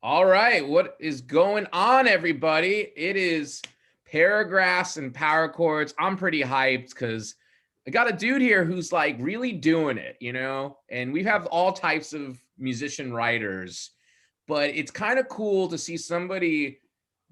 All right, what is going on, everybody? It is paragraphs and power chords. I'm pretty hyped because I got a dude here who's like really doing it, and we have all types of musician writers, but it's kind of cool to see somebody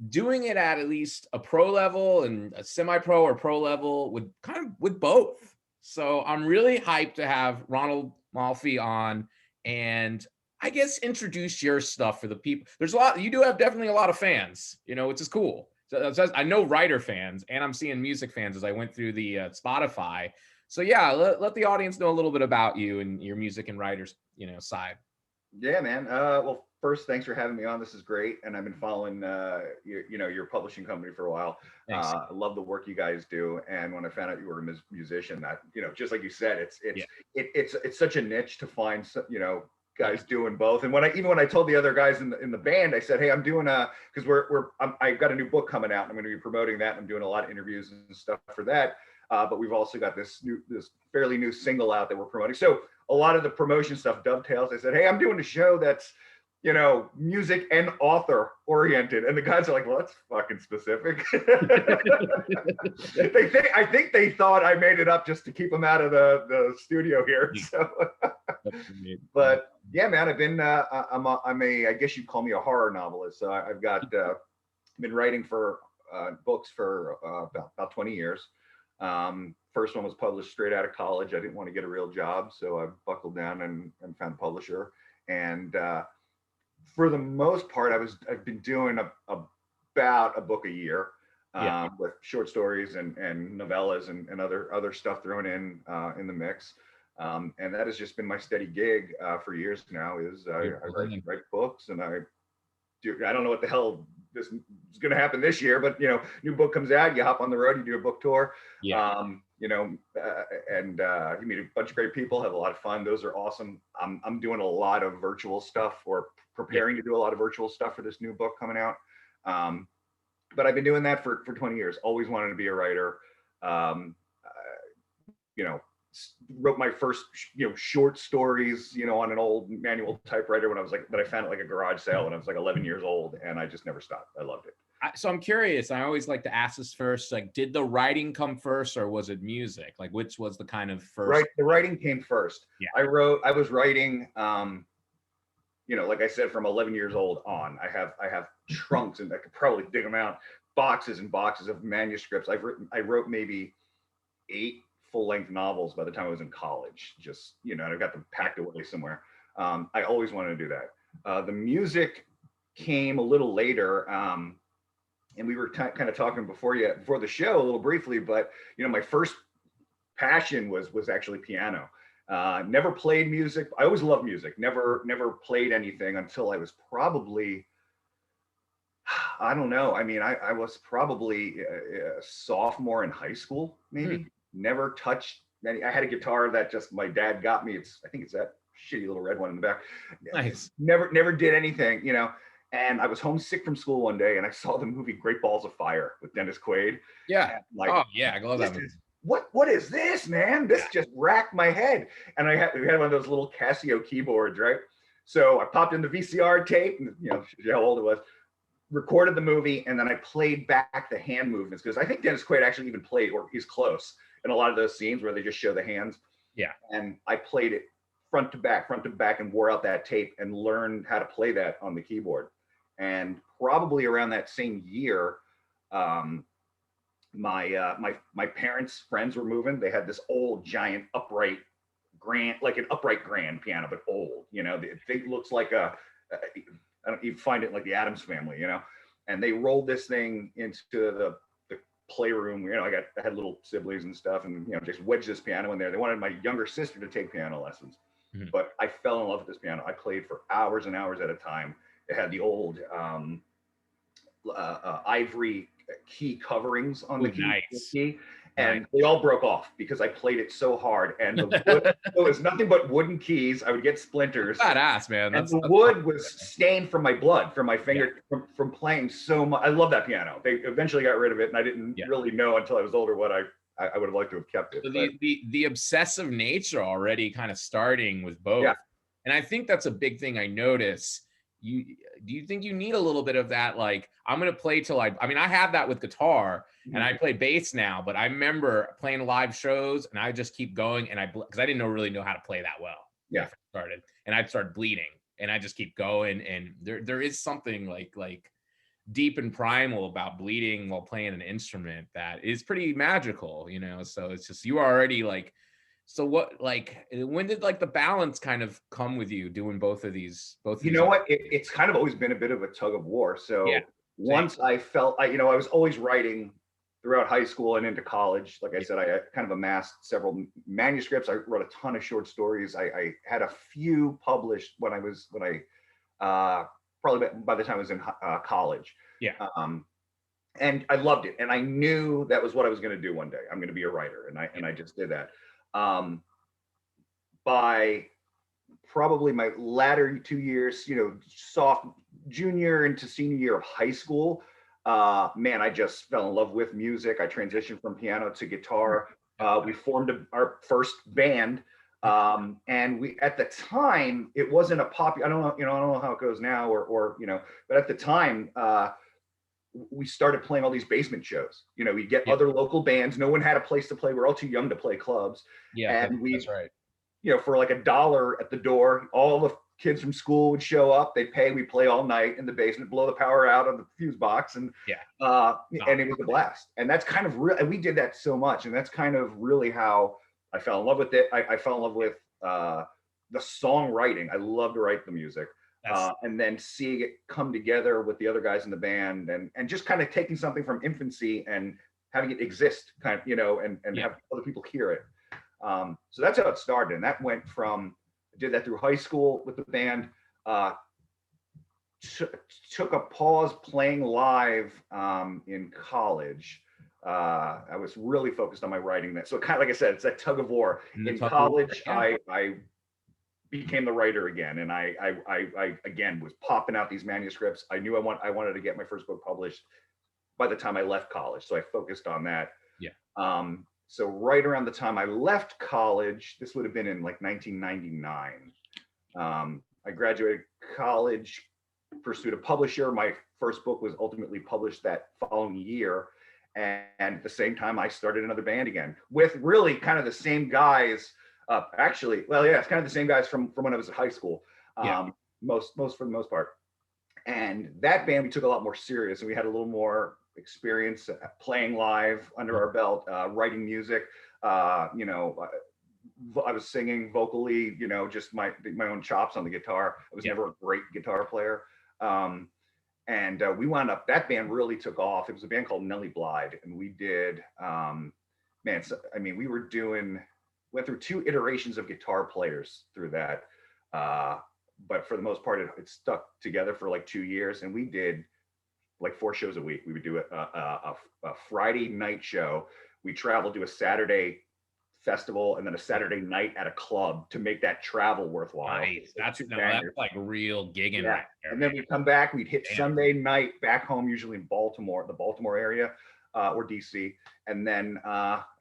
doing it at least a pro level and a semi-pro or pro level with both. So I'm really hyped to have Ronald Malfi on and I guess introduce your stuff for the people. There's a lot, you do have definitely a lot of fans, which is cool. So I know writer fans and I'm seeing music fans as I went through the Spotify. So yeah, let the audience know a little bit about you and your music and writers, side. Yeah, man. Well, first, thanks for having me on. This is great, and I've been following your publishing company for a while. Thanks. I love the work you guys do, and when I found out you were a musician, that just like you said, Yeah. it's such a niche to find, guys doing both. And when I told the other guys in the band, I said, hey, I'm doing because I've got a new book coming out, and I'm going to be promoting that. And I'm doing a lot of interviews and stuff for that. But we've also got this fairly new single out that we're promoting. So a lot of the promotion stuff dovetails. I said, hey, I'm doing a show that's, music and author oriented. And the guys are like, well, that's fucking specific. I think they thought I made it up just to keep them out of the studio here. So, but yeah, man, I've been, I guess you'd call me a horror novelist. So I've got, been writing for books for about 20 years. First one was published straight out of college. I didn't want to get a real job, so I buckled down and found a publisher. And for the most part, I've been doing about a book a year, with short stories and novellas and other stuff thrown in the mix. And that has just been my steady gig for years now. I write books, and I don't know what the hell this is going to happen this year, but new book comes out, you hop on the road, you do a book tour. And you meet a bunch of great people, have a lot of fun. Those are awesome. I'm doing a lot of virtual stuff, or preparing to do a lot of virtual stuff for this new book coming out. But I've been doing that for 20 years. Always wanted to be a writer. Wrote my first short stories on an old manual typewriter when I was that I found at like a garage sale when I was like 11 years old, and I just never stopped. I loved it. So I'm curious, I always like to ask this first, like, did the writing come first or was it music? Like, which was the kind of first? Right, the writing came first. Yeah. I was writing, like I said, from 11 years old on. I have trunks, and I could probably dig them out, boxes and boxes of manuscripts. I wrote maybe 8 full-length novels by the time I was in college. Just, and I got them packed away somewhere. I always wanted to do that. The music came a little later, and we were kind of talking before the show a little briefly, but my first passion was actually piano. Never played music. I always loved music. Never played anything until I was probably, I don't know. I mean, I was probably a sophomore in high school, maybe. Never touched any. I had a guitar that just my dad got me. I think it's that shitty little red one in the back. Nice. Never did anything, And I was homesick from school one day, and I saw the movie Great Balls of Fire with Dennis Quaid. Yeah. Oh yeah, I love that movie. What is this, man? This just racked my head. And we had one of those little Casio keyboards, right? So I popped in the VCR tape, and how old it was. Recorded the movie, and then I played back the hand movements, because I think Dennis Quaid actually even played, or he's close, in a lot of those scenes where they just show the hands. Yeah. And I played it front to back, and wore out that tape and learned how to play that on the keyboard. And probably around that same year, my parents' friends were moving. They had this old giant upright grand, like an upright grand piano, but old. It looks like you find it in like the Addams Family, and they rolled this thing into the playroom. I had little siblings and stuff, and just wedged this piano in there. They wanted my younger sister to take piano lessons, but I fell in love with this piano. I played for hours and hours at a time. It had the old ivory key coverings on the key, and they all broke off because I played it so hard. And the wood, it was nothing but wooden keys. I would get splinters. Badass, man. And the wood was stained from my blood, from my finger, from playing so much. I love that piano. They eventually got rid of it, and I didn't really know until I was older what I would have liked to have kept it. So the obsessive nature already kind of starting with both. Yeah. And I think that's a big thing I notice do you think you need a little bit of that? Like, I'm gonna play till I mean, I have that with guitar, and I play bass now, but I remember playing live shows, and I just keep going, and because I didn't really know how to play that well when I first started, and I'd start bleeding, and I just keep going, and there is something like deep and primal about bleeding while playing an instrument that is pretty magical, you know. So it's just, you are already like, so what, like, when did like the balance kind of come with you doing both of these? You know what? It's kind of always been a bit of a tug of war. So once I felt, I was always writing throughout high school and into college. Like I said, I kind of amassed several manuscripts. I wrote a ton of short stories. I had a few published when I probably by the time I was in college. Yeah. And I loved it. And I knew that was what I was going to do one day. I'm going to be a writer. And I just did that. By probably my latter 2 years, soft junior into senior year of high school, man, I just fell in love with music. I transitioned from piano to guitar. We formed our first band. And we, at the time, it wasn't a popular, I don't know how it goes now but at the time, we started playing all these basement shows. We get other local bands. No one had a place to play. We're all too young to play clubs. Yeah. And that's right. For like $1 at the door, all the kids from school would show up. They'd pay. We'd play all night in the basement, blow the power out of the fuse box, and and it was a blast. And that's kind of real. And we did that so much, and that's kind of really how I fell in love with it. I fell in love with the songwriting. I love to write the music, and then seeing it come together with the other guys in the band, and just kind of taking something from infancy and having it exist, kind of, and have other people hear it. So that's how it started, and that went from, I did that through high school with the band. Took a pause playing live in college. I was really focused on my writing then. So kind of like I said, it's that tug of war. In college, I became the writer again, and I again was popping out these manuscripts. I knew I wanted to get my first book published by the time I left college, so I focused on that. So right around the time I left college, this would have been in like 1999. I graduated college, pursued a publisher. My first book was ultimately published that following year. And at the same time, I started another band again with really kind of the same guys. Actually, well, yeah, it's kind of the same guys from when I was at high school. Most for the most part. And that band we took a lot more serious, and we had a little more experience playing live under our belt, writing music. I was singing vocally, just my own chops on the guitar. I was never a great guitar player. And we wound up, that band really took off. It was a band called Nellie Blythe, and we did, we went through 2 iterations of guitar players through that. But for the most part, it stuck together for like 2 years, and we did like 4 shows a week. We would do a Friday night show. We traveled to a Saturday festival and then a Saturday night at a club to make that travel worthwhile. Nice. That's like real gigging right there. And then we'd come back, we'd hit Sunday night back home, usually in Baltimore, the Baltimore area, or DC. And then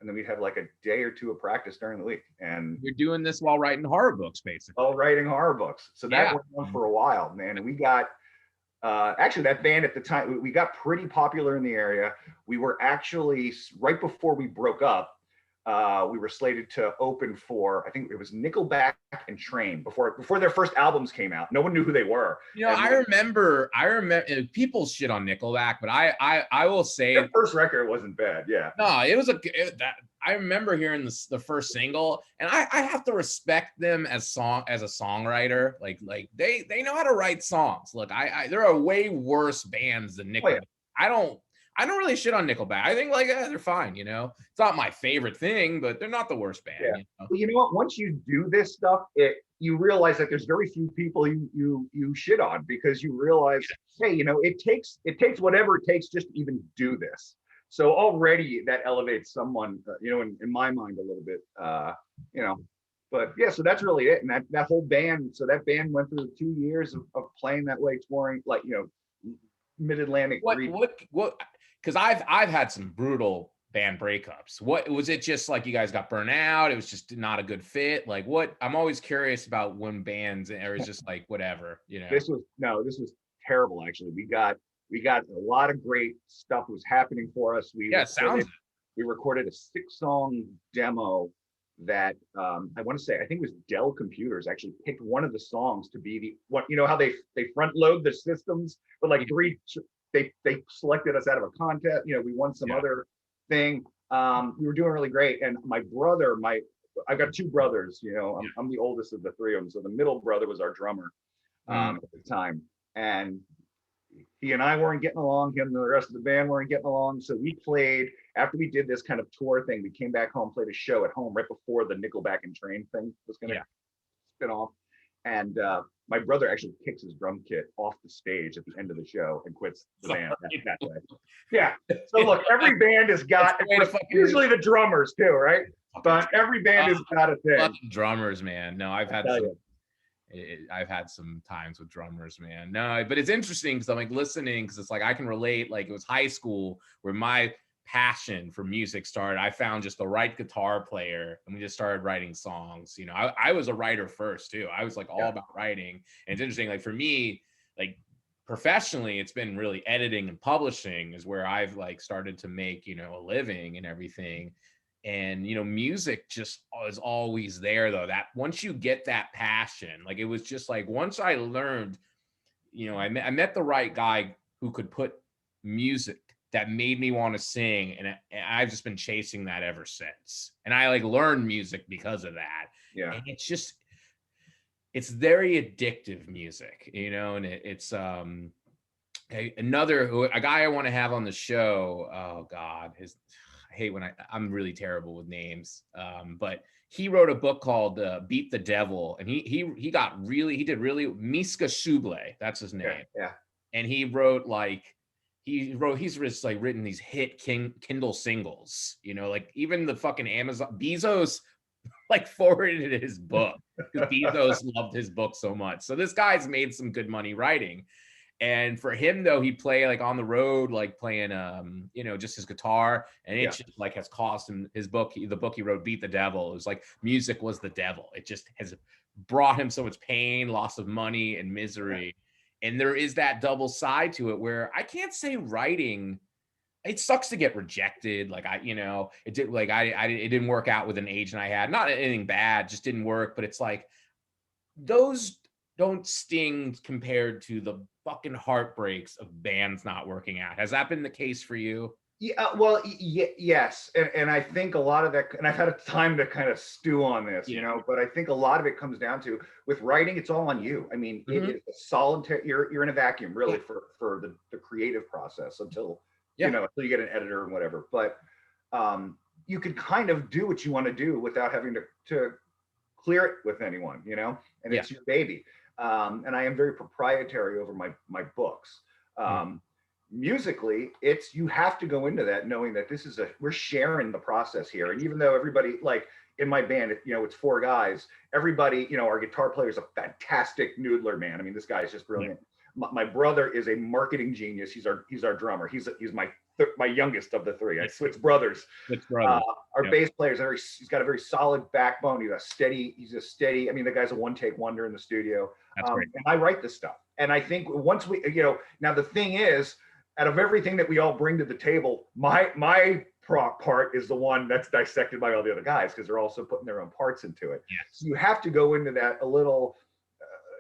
we'd have like a day or 2 of practice during the week. And you're doing this while writing horror books, basically. While writing horror books. So that went on for a while, man. And we got, actually that band at the time, we got pretty popular in the area. We were actually, right before we broke up, we were slated to open for, I think it was Nickelback and Train before their first albums came out. No one knew who they were. I remember people shit on Nickelback, but I will say their first record wasn't bad. Yeah. No, it was I remember hearing the first single, and I have to respect them as a songwriter. Like they know how to write songs. Look, there are way worse bands than Nickelback. Oh, yeah. I don't really shit on Nickelback. I think they're fine, It's not my favorite thing, but they're not the worst band. Yeah. Well, you know what? Once you do this stuff, you realize that there's very few people you shit on, because you realize, hey, it takes whatever it takes just to even do this. So already that elevates someone, in my mind a little bit, But yeah, so that's really it. And that whole band, so that band went through 2 years of playing that way, touring, mid-Atlantic. What? Because I've had some brutal band breakups? What was it? Just like you guys got burnt out? It was just not a good fit. Like what? I'm always curious about when bands, or it's just like whatever, you know. This was terrible actually. We got a lot of great stuff was happening for us. Yeah, it sounds. We recorded a 6-song demo that I want to say, I think it was Dell Computers actually picked one of the songs to be how they front load the systems, but like they selected us out of a contest. We won some other thing. We were doing really great. And my brother, I've got 2 brothers, I'm the oldest of the 3 of them. So the middle brother was our drummer at the time. And he and I weren't getting along. Him and the rest of the band weren't getting along. So we played, after we did this kind of tour thing, we came back home, played a show at home right before the Nickelback and Train thing was going to spin off. And my brother actually kicks his drum kit off the stage at the end of the show and quits the band that way. Yeah. So look, every band has got, usually the drummers too, right? But every band has got a thing. Drummers, man. No, I've had some times with drummers, man. No, but it's interesting because I'm like listening, because it's like I can relate. Like it was high school where my passion for music started. I found just the right guitar player and we just started writing songs. I was a writer first too. I was like all about writing. And it's interesting, like for me, like professionally, it's been really editing and publishing is where I've like started to make, a living and everything. And music just is always there though. That once you get that passion, like it was just like once I learned, I met the right guy who could put music that made me want to sing, and I've just been chasing that ever since. And I like learned music because of that. Yeah. And it's very addictive music, and it's a guy I want to have on the show. Oh God, I hate when I'm really terrible with names. But he wrote a book called Beat the Devil, and he did really Miska Shuble, that's his name. Yeah. And he's just like written these hit Kindle singles, like even the fucking Amazon Bezos like forwarded his book because Bezos loved his book so much. So this guy's made some good money writing. And for him though, he'd play like on the road, like playing just his guitar, and it just like has cost him his book. The book he wrote, Beat the Devil, it was like music was the devil. It just has brought him so much pain, loss of money, and misery. And there is that double side to it where I can't say writing, it sucks to get rejected. Like it didn't work out with an agent I had, not anything bad, just didn't work. But it's like, those don't sting compared to the fucking heartbreaks of bands not working out. Has that been the case for you? Yeah, well, yes. And I think a lot of that, and I've had a time to kind of stew on this, but I think a lot of it comes down to, with writing, it's all on you. I mean, it is a solitary, you're in a vacuum really for the creative process until you get an editor and whatever. But you can kind of do what you want to do without having to clear it with anyone, and it's your baby. And I am very proprietary over my books. Musically, you have to go into that knowing that we're sharing the process here. And even though everybody, like in my band, it's 4 guys, everybody, our guitar player is a fantastic noodler, man. I mean, this guy is just brilliant. My brother is a marketing genius. He's our drummer. He's my youngest of the 3. I switched brothers. Our bass player he's got a very solid backbone. He's a steady. I mean, the guy's a one-take wonder in the studio. That's great. And I write this stuff. And I think once we, now the thing is, out of everything that we all bring to the table, my part is the one that's dissected by all the other guys, because they're also putting their own parts into it. Yes. So you have to go into that a little,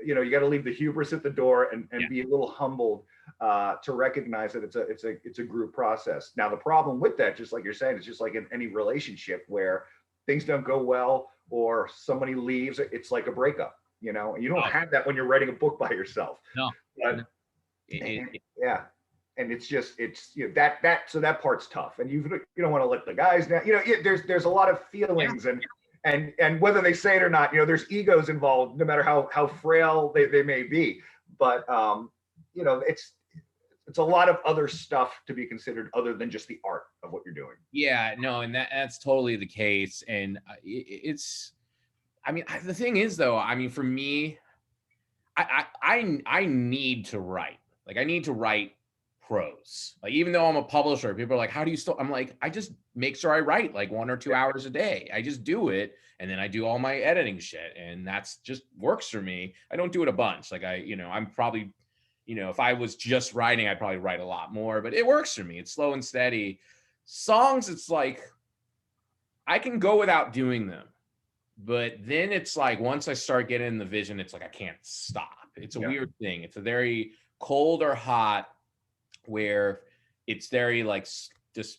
you got to leave the hubris at the door and be a little humbled to recognize that it's a group process. Now, the problem with that, just like you're saying, it's just like in any relationship where things don't go well or somebody leaves, it's like a breakup, and you don't have that when you're writing a book by yourself. No. But, yeah. And it's so that part's tough, and you don't want to let the guys down. There's a lot of feelings and whether they say it or not, there's egos involved, no matter how frail they may be. But it's a lot of other stuff to be considered other than just the art of what you're doing. Yeah, no, and that's totally the case. And the thing is though, for me, I need to write. Like I need to write prose. Like, even though I'm a publisher, people are like, how do you still, I'm like, I just make sure I write like 1 or 2 hours a day. I just do it. And then I do all my editing shit. And that's just works for me. I don't do it a bunch. Like I'm probably, if I was just writing, I'd probably write a lot more, but it works for me. It's slow and steady. Songs, it's like, I can go without doing them. But then it's like, once I start getting in the vision, it's like, I can't stop. It's a weird thing. It's a very cold or hot, where it's very like just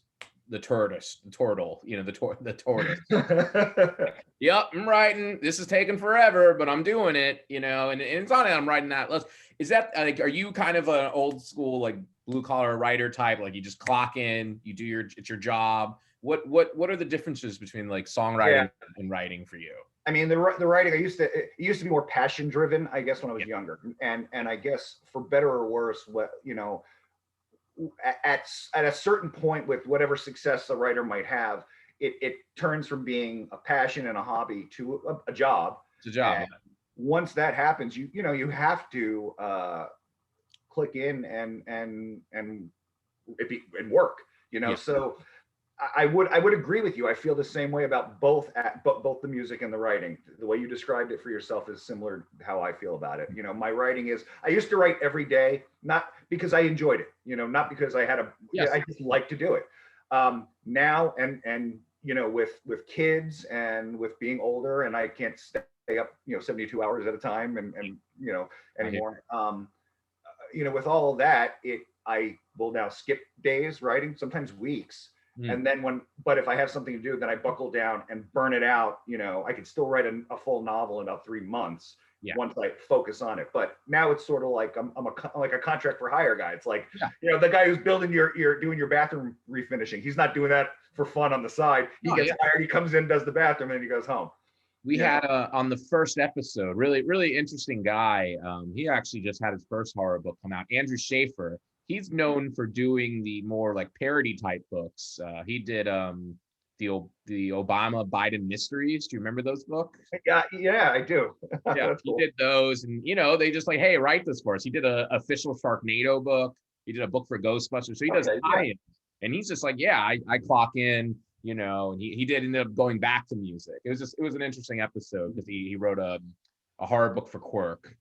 the tortoise, the tortoise. Yep, I'm writing. This is taking forever, but I'm doing it, and it's not that I'm writing that. Is that like, are you kind of an old school, like blue collar writer type? Like, you just clock in, you do it's your job. What are the differences between like songwriting and writing for you? I mean, the writing, it used to be more passion driven, I guess, when I was younger. And I guess for better or worse, at a certain point, with whatever success a writer might have, it turns from being a passion and a hobby to a job. It's a job. And once that happens, you have to click in and work. So I would agree with you. I feel the same way about both the music and the writing. The way you described it for yourself is similar to how I feel about it. My writing is, I used to write every day, not because I enjoyed it, not because I had I just like to do it. Now and with kids and with being older, and I can't stay up 72 hours at a time and anymore. With all of that, I will now skip days writing, sometimes weeks. And then but if I have something to do, then I buckle down and burn it out. I could still write a full novel in about 3 months once I focus on it. But now it's sort of like I'm like a contract for hire guy. It's like, the guy who's building doing your bathroom refinishing. He's not doing that for fun on the side. He gets hired, he comes in, does the bathroom, and then he goes home. We had on the first episode, really, really interesting guy. He actually just had his first horror book come out. Andrew Schaefer. He's known for doing the more like parody type books. He did the Obama Biden mysteries. Do you remember those books? Yeah, I do. Yeah, he did those, and they just like, hey, write this for us. He did a official Sharknado book. He did a book for Ghostbusters. So he does tie-ins, and he's just like, I clock in, and he did end up going back to music. It was an interesting episode because he wrote a horror book for Quirk.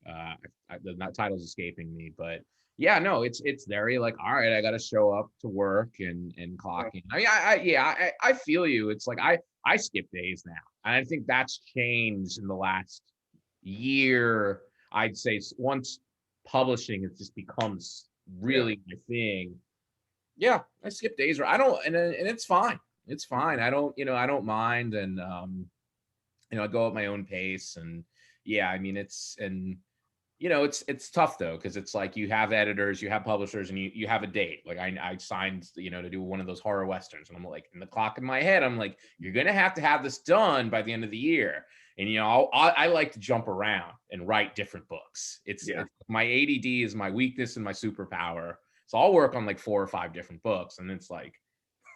The title's escaping me, but yeah, no, it's very like, all right, I got to show up to work and clock in. I mean, I feel you. It's like I skip days now, and I think that's changed in the last year. I'd say once publishing, it just becomes really my thing. Yeah, I skip days. I don't, and it's fine. It's fine. I don't mind, and I go at my own pace, and I mean, it's tough though, because it's like you have editors, you have publishers, and you have a date. Like I signed, to do one of those horror westerns, and I'm like, in the clock in my head, I'm like, you're gonna have to have this done by the end of the year. And I like to jump around and write different books. It's my ADD is my weakness and my superpower. So I'll work on like 4 or 5 different books, and it's like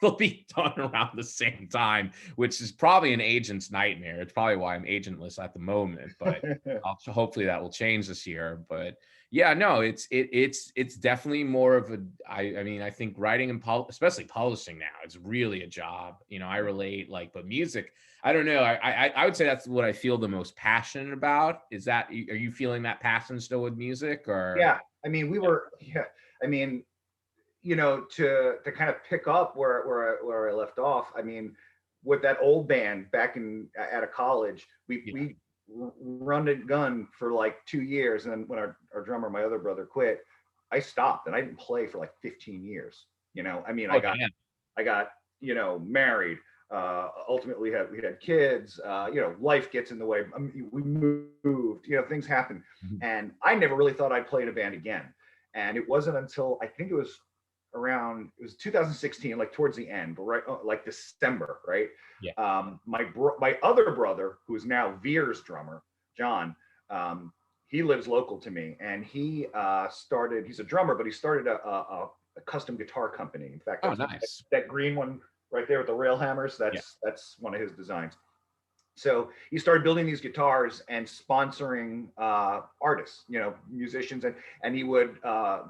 they'll be done around the same time, which is probably an agent's nightmare. It's probably why I'm agentless at the moment, but hopefully that will change this year. But yeah, no, it's definitely more of I mean, I think writing and especially publishing now, it's really a job. I relate, like, but music, I don't know. I would say that's what I feel the most passionate about. Are you feeling that passion still with music, or? Yeah, I mean, I mean, to kind of pick up where I left off. I mean, with that old band back at a college, we run and gun for like 2 years, and then when our drummer, my other brother, quit, I stopped, and I didn't play for like 15 years. I mean, I got married. Ultimately, we had kids. Life gets in the way. We moved. Things happen, and I never really thought I'd play in a band again. And it wasn't until I think it was 2016, like towards the end, but right, like December, right? Yeah. My other brother, who is now Veer's drummer, John, he lives local to me, and he's a drummer, but he started a custom guitar company. In fact, nice. That green one right there with the rail hammers, that's one of his designs. So he started building these guitars and sponsoring artists, musicians, and he would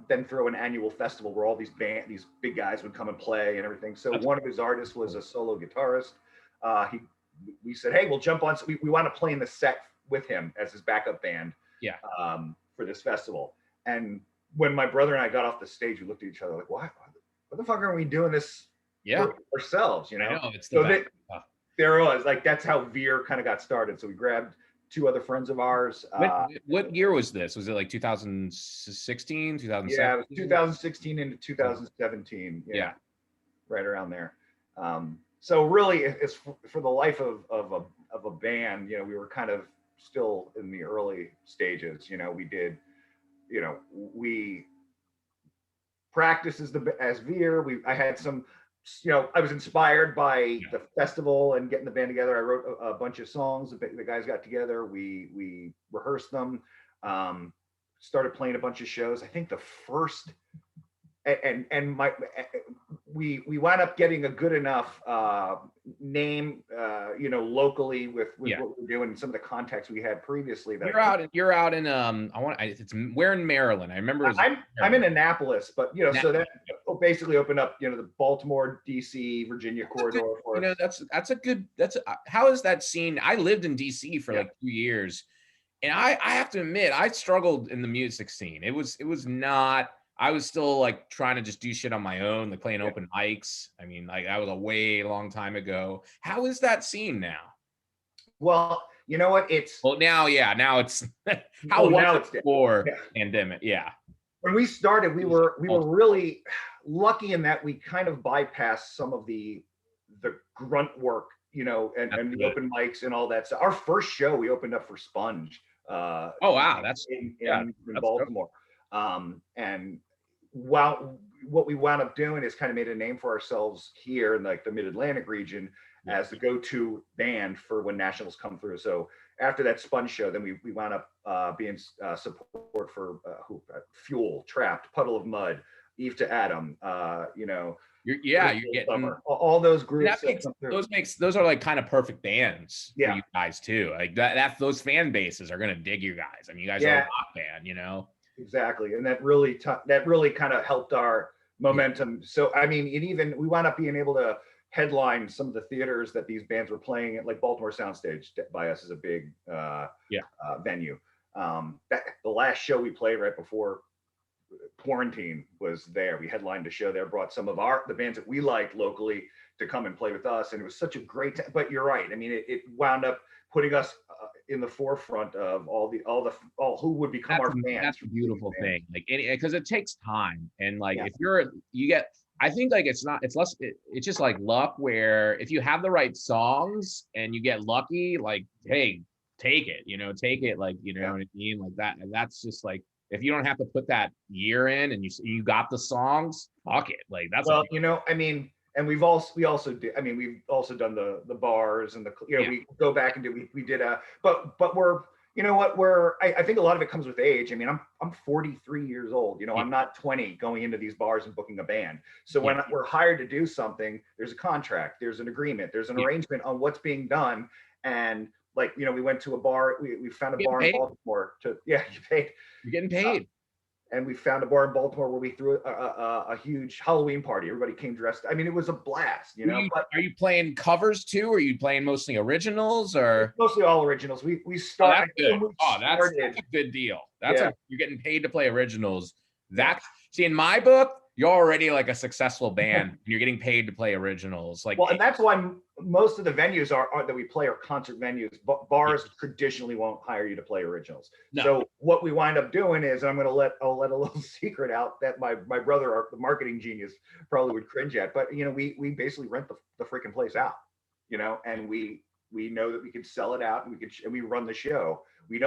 then throw an annual festival where all these big guys would come and play and everything. So one of his artists was a solo guitarist. We said, hey, we'll jump on. So we wound up playing the set with him as his backup band. Yeah. For this festival. And when my brother and I got off the stage, we looked at each other like, what the fuck are we doing this for ourselves? I know, it's so there was like, that's how Veer kind of got started. So we grabbed two other friends of ours. What year was this? Was it like 2016, 2017? Yeah, it was 2016 into 2017. Yeah. Right around there. So really, it's for the life of a band. We were kind of still in the early stages. We practiced as Veer. I had some, I was inspired by the festival and getting the band together. I wrote a bunch of songs. The guys got together. We rehearsed them. Started playing a bunch of shows. I think the first we wound up getting a good enough name, locally with what we're doing and some of the contacts we had previously. That you're out in where in Maryland? I remember. I'm in Annapolis, but so that basically opened up the Baltimore, DC, Virginia corridor for us. How is that scene? I lived in DC for like 2 years, and I have to admit I struggled in the music scene. It was not. I was still like trying to just do shit on my own, like playing open mics. I mean, like that was a way long time ago. How is that scene now? Well, you know what? Now it's how was it before pandemic? Yeah. When we started, we were really lucky in that we kind of bypassed some of the grunt work, and the open mics and all that. So our first show, we opened up for Sponge. Oh wow, that's in Baltimore. And what we wound up doing is kind of made a name for ourselves here in like the Mid-Atlantic region as the go-to band for when nationals come through. So after that Sponge show, then we wound up being support for Fuel, Trapped, Puddle of Mud, Eve to Adam, you're getting Summer. All those groups. Those are like kind of perfect bands for you guys too. Like those fan bases are gonna dig you guys. I mean, you guys are a rock band, Exactly, and that really kind of helped our momentum. So I mean, we wound up being able to headline some of the theaters that these bands were playing at, like Baltimore Soundstage by us is a big venue. The last show we played right before quarantine was there. We headlined a show there, brought some of the bands that we liked locally to come and play with us, and it was such a great but you're right. I mean, it wound up putting us in the forefront of all who would become our fans. That's a beautiful thing, like because it takes time, and like if I think like it's just like luck, where if you have the right songs and you get lucky, like hey, take it, like know what I mean, like that. And that's just like, if you don't have to put that year in and you got the songs, fuck it, like that's I mean. And we've also done the bars and we go back and we did but we're I think a lot of it comes with age. I mean, I'm 43 years old. I'm not 20 going into these bars and booking a band. So when we're hired to do something, there's a contract, there's an agreement, there's an arrangement on what's being done. And like, we went to a bar, we found a bar in Baltimore you're getting paid. And we found a bar in Baltimore where we threw a huge Halloween party. Everybody came dressed. I mean, it was a blast, Are you playing covers too? Or are you playing mostly originals, or? Mostly all originals. We started. That's a good deal. You're getting paid to play originals. See, in my book, you're already like a successful band. You're getting paid to play originals. Like, and that's why most of the venues are that we play are concert venues. Bars traditionally won't hire you to play originals. No. So what we wind up doing is, I'll let a little secret out that my brother, the marketing genius, probably would cringe at. But we basically rent the freaking place out, and we know that we can sell it out, and we run the show. We're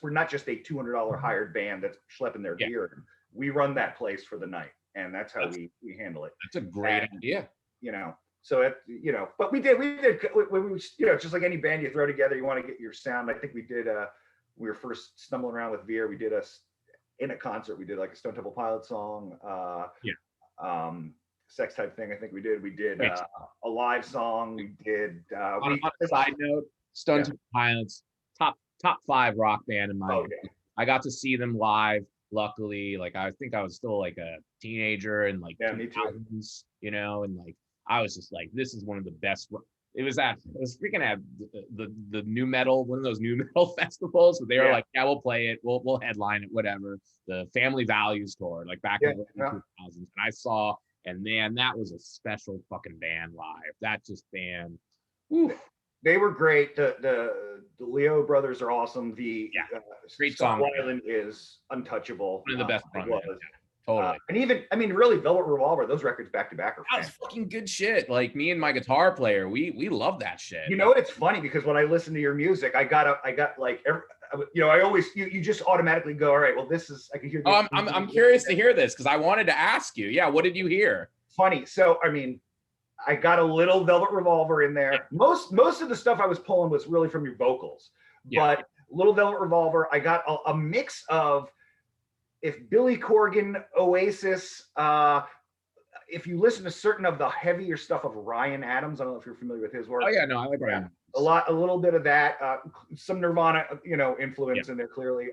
not just a $200 hired band that's schlepping their gear. We run that place for the night. And that's how we handle it. That's a great idea. So but we did, just like any band you throw together, you want to get your sound. I think we did, we were first stumbling around with Veer. We did in a concert, we did like a Stone Temple Pilots song, Sex Type Thing. I think we did a live song. We did, on a side note, Stone Temple Pilots, top 5 rock band in my Oh, opinion. yeah. I got to see them live. Luckily, like I think I was still like a teenager in like Yeah, me too. 2000s, you know, and like I was just like, this is one of the best. It was freaking at the new metal, one of those new metal festivals. But they were like, yeah, we'll play it, we'll headline it, whatever. The Family Values tour, like back in the early 2000s, and I saw, and man, that was a special fucking band live. That just band, whew. They were great. The Leo brothers are awesome. The great Scott song. Weiland is untouchable. One of the best frontmen. Was. Totally. And even, I mean, really, Velvet Revolver, those records back to back are that was fucking good shit. Like me and my guitar player, we love that shit. You know what? It's funny because when I listen to your music, I got like I always you just automatically go, all right, well, this is I can hear. Oh, I'm curious to hear this because I wanted to ask you. Yeah, what did you hear? Funny. So I mean, I got a little Velvet Revolver in there. Most of the stuff I was pulling was really from your vocals, but little Velvet Revolver. I got a mix of if Billy Corgan, Oasis. If you listen to certain of the heavier stuff of Ryan Adams, I don't know if you're familiar with his work. Oh yeah, no, I like Ryan. A little bit of that, some Nirvana, influence in there clearly,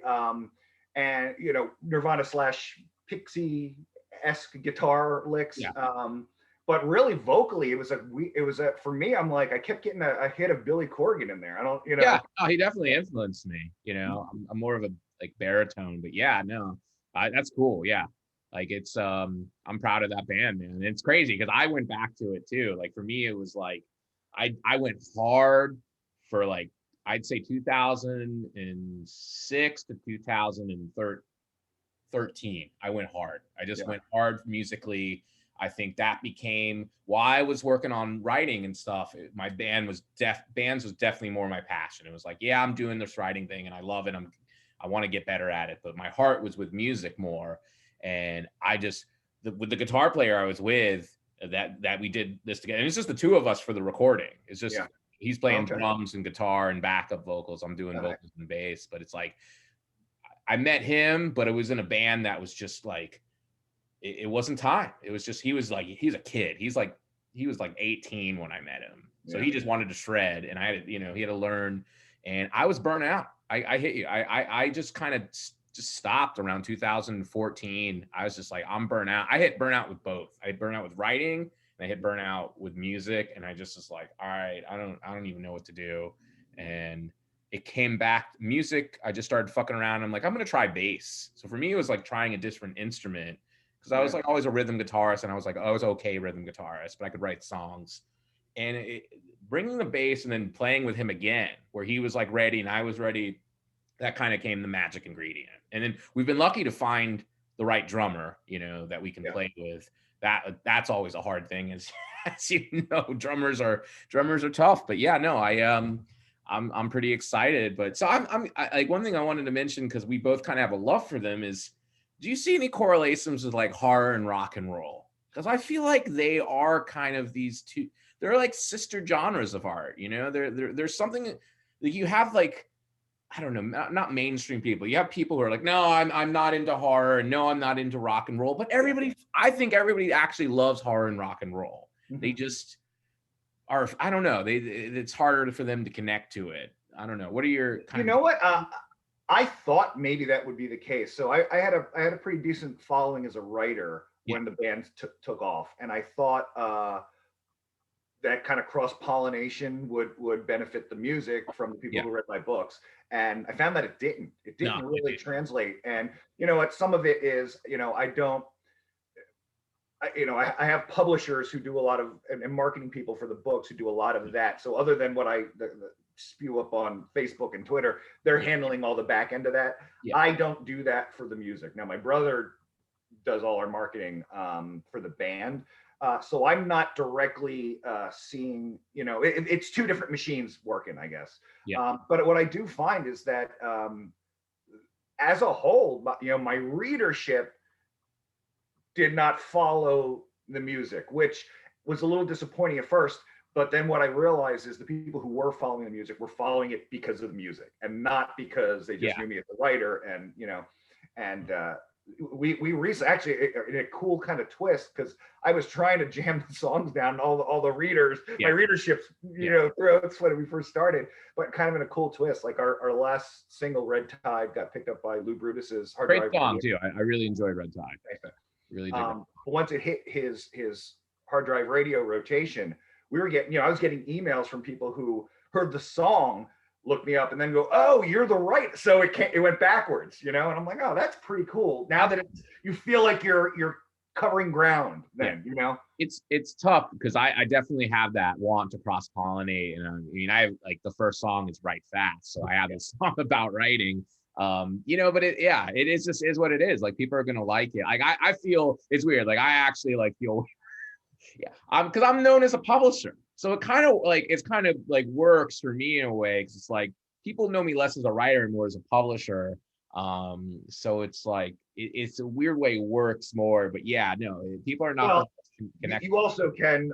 and Nirvana / Pixie-esque guitar licks. But really vocally, it was a for me. I'm like I kept getting a hit of Billy Corgan in there. I don't, Yeah, he definitely influenced me. I'm more of a like baritone, but yeah, no, that's cool. Yeah. Like it's I'm proud of that band, man. And it's crazy because I went back to it too. Like for me, it was like I went hard for like I'd say 2006 to 2013. I went hard. I just went hard musically. I think that became while I was working on writing and stuff. My bands was definitely more my passion. It was like, yeah, I'm doing this writing thing and I love it. I want to get better at it, but my heart was with music more. And I just with the guitar player I was with that we did this together. And it's just the two of us for the recording. It's just he's playing drums and guitar and backup vocals. I'm doing vocals and bass. But it's like I met him, but it was in a band that was just like it wasn't time. It was just he's a kid. He was like 18 when I met him. So he just wanted to shred, and I had he had to learn. And I was burnt out. I hit you. I just kind of just stopped around 2014. I was just like, I'm burnt out. I hit burnout with both. I hit burnout with writing and I hit burnout with music. And I just was like, all right, I don't even know what to do. And it came back music. I just started fucking around. I'm like, I'm going to try bass. So for me, it was like trying a different instrument because I was like always a rhythm guitarist. And I was like, I was okay rhythm guitarist, but I could write songs. And bringing the bass and then playing with him again, where he was like ready and I was ready, that kind of came the magic ingredient. And then we've been lucky to find the right drummer, that we can play with. That's always a hard thing, as you know, drummers are tough. But yeah, no, I'm pretty excited. But so I like one thing I wanted to mention because we both kind of have a love for them is, do you see any correlations with like horror and rock and roll? Because I feel like they are kind of these two. They're like sister genres of art. There's something that you have like. I don't know, not mainstream people. You have people who are like, no, I'm not into horror, and no, I'm not into rock and roll. But I think everybody actually loves horror and rock and roll. Mm-hmm. They just are. I don't know. It's harder for them to connect to it. I don't know. What are your? What? I thought maybe that would be the case. So I had a pretty decent following as a writer when the band took off, and I thought that kind of cross-pollination would benefit the music from the people who read my books. And I found that it didn't really translate. And, what some of it is, I have publishers who do a lot of, and marketing people for the books who do a lot of that. So other than what I spew up on Facebook and Twitter, they're handling all the back end of that. Yeah. I don't do that for the music. Now, my brother does all our marketing for the band. So I'm not directly seeing, it's two different machines working, I guess. Yeah. But what I do find is that as a whole, my readership did not follow the music, which was a little disappointing at first. But then what I realized is the people who were following the music were following it because of the music and not because they just knew me as a writer. And, we recently actually in a cool kind of twist, because I was trying to jam the songs down all the readers, my readerships, throats when we first started, but kind of in a cool twist. Like our last single, Red Tide, got picked up by Lou Brutus's Hard Great Drive song Radio. too. I really enjoyed Red Tide. Really did. Once it hit his Hard Drive Radio rotation, we were getting, I was getting emails from people who heard the song, look me up, and then go, "Oh, you're the right." So it went backwards, and I'm like, "Oh, that's pretty cool." Now that you feel like you're covering ground, then it's tough, because I definitely have that want to cross pollinate, and I mean, I have, like, the first song is Write Fast, so I have this song about writing. But it is just is what it is. Like, people are gonna like it. Like, I feel it's weird. Like, I actually like feel because I'm known as a publisher, so it kind of like works for me in a way, because it's like people know me less as a writer and more as a publisher. So it's like it's a weird way it works more, but people are not connected. You also can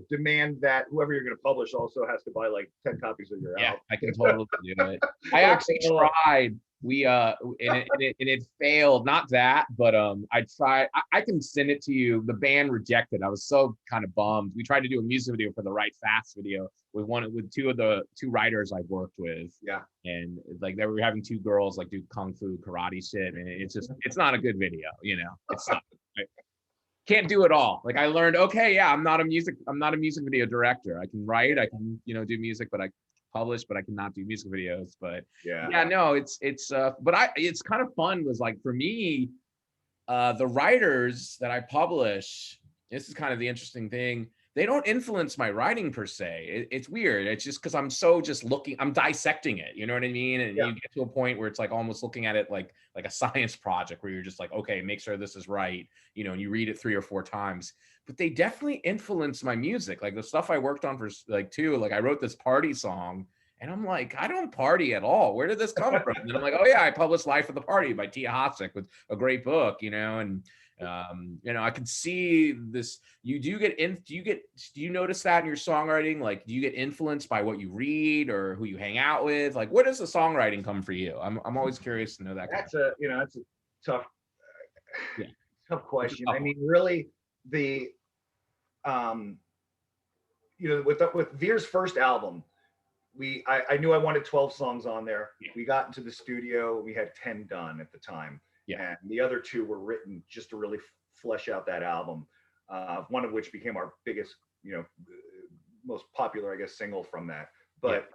demand that whoever you're going to publish also has to buy like 10 copies of your album. I can totally do it. I actually tried. And it failed. Not that, but I tried. I can send it to you. The band rejected. I was so kind of bummed. We tried to do a music video for the Write Fast video with two of the two writers I've worked with. Yeah. And like they were having two girls like do kung fu karate shit, and it's not a good video. It's not. Can't do it all. Like, I learned, okay, I'm not a music video director. I can write, I can do music, but I publish, but I cannot do music videos. But it's kind of fun. Was like, for me, the writers that I publish, this is kind of the interesting thing, they don't influence my writing per se. It's weird. It's just because I'm so just looking, I'm dissecting it. You know what I mean? And you get to a point where it's like almost looking at it like a science project, where you're just like, okay, make sure this is right. And you read it 3 or 4 times. But they definitely influence my music. Like the stuff I worked on for I wrote this party song, and I'm like, I don't party at all. Where did this come from? And then I'm like, oh yeah, I published Life of the Party by Tia Hossack, with a great book, and I can see this. Do you notice that in your songwriting? Like, do you get influenced by what you read or who you hang out with? Like, where does the songwriting come for you? I'm always curious to know that. That's a tough, tough question. I mean, really, with Veer's first album, I knew I wanted 12 songs on there. We got into the studio, we had 10 done at the time. And the other 2 were written just to really flesh out that album. One of which became our biggest, most popular, I guess, single from that. But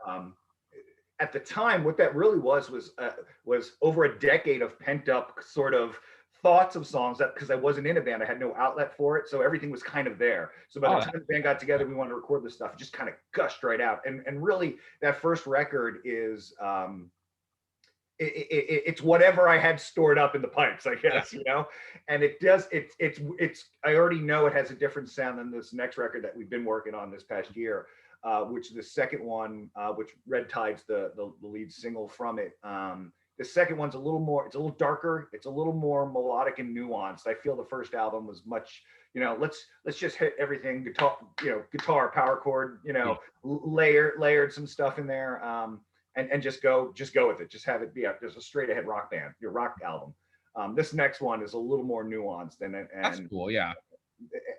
at the time, what that really was over a decade of pent up sort of thoughts of songs, that because I wasn't in a band, I had no outlet for it, so everything was kind of there. So by the time the band got together, we wanted to record this stuff. It just kind of gushed right out. And really, that first record is. It's whatever I had stored up in the pipes, I guess, and it's I already know it has a different sound than this next record that we've been working on this past year, which the second one, which Red Tide's the lead single from it. The second one's it's a little darker, it's a little more melodic and nuanced. I feel the first album was much, let's just hit everything, guitar, power chord, layered some stuff in there. And just go with it. Just have it be just a straight ahead rock band, your rock album. This next one is a little more nuanced, and that's cool, yeah.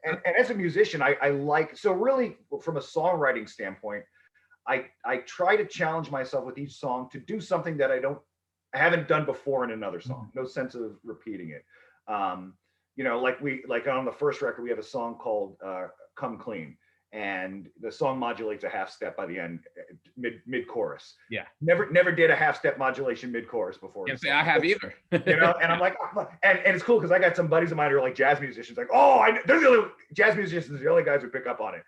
And as a musician, I like, so really from a songwriting standpoint, I try to challenge myself with each song to do something that I haven't done before in another song. No sense of repeating it. Like on the first record, we have a song called "Come Clean." And the song modulates a half step by the end, mid chorus. Yeah. Never did a half step modulation mid chorus before. Can't say I have either. And I'm like, and it's cool because I got some buddies of mine who are like jazz musicians. Like, they're the only jazz musicians, the only guys who pick up on it.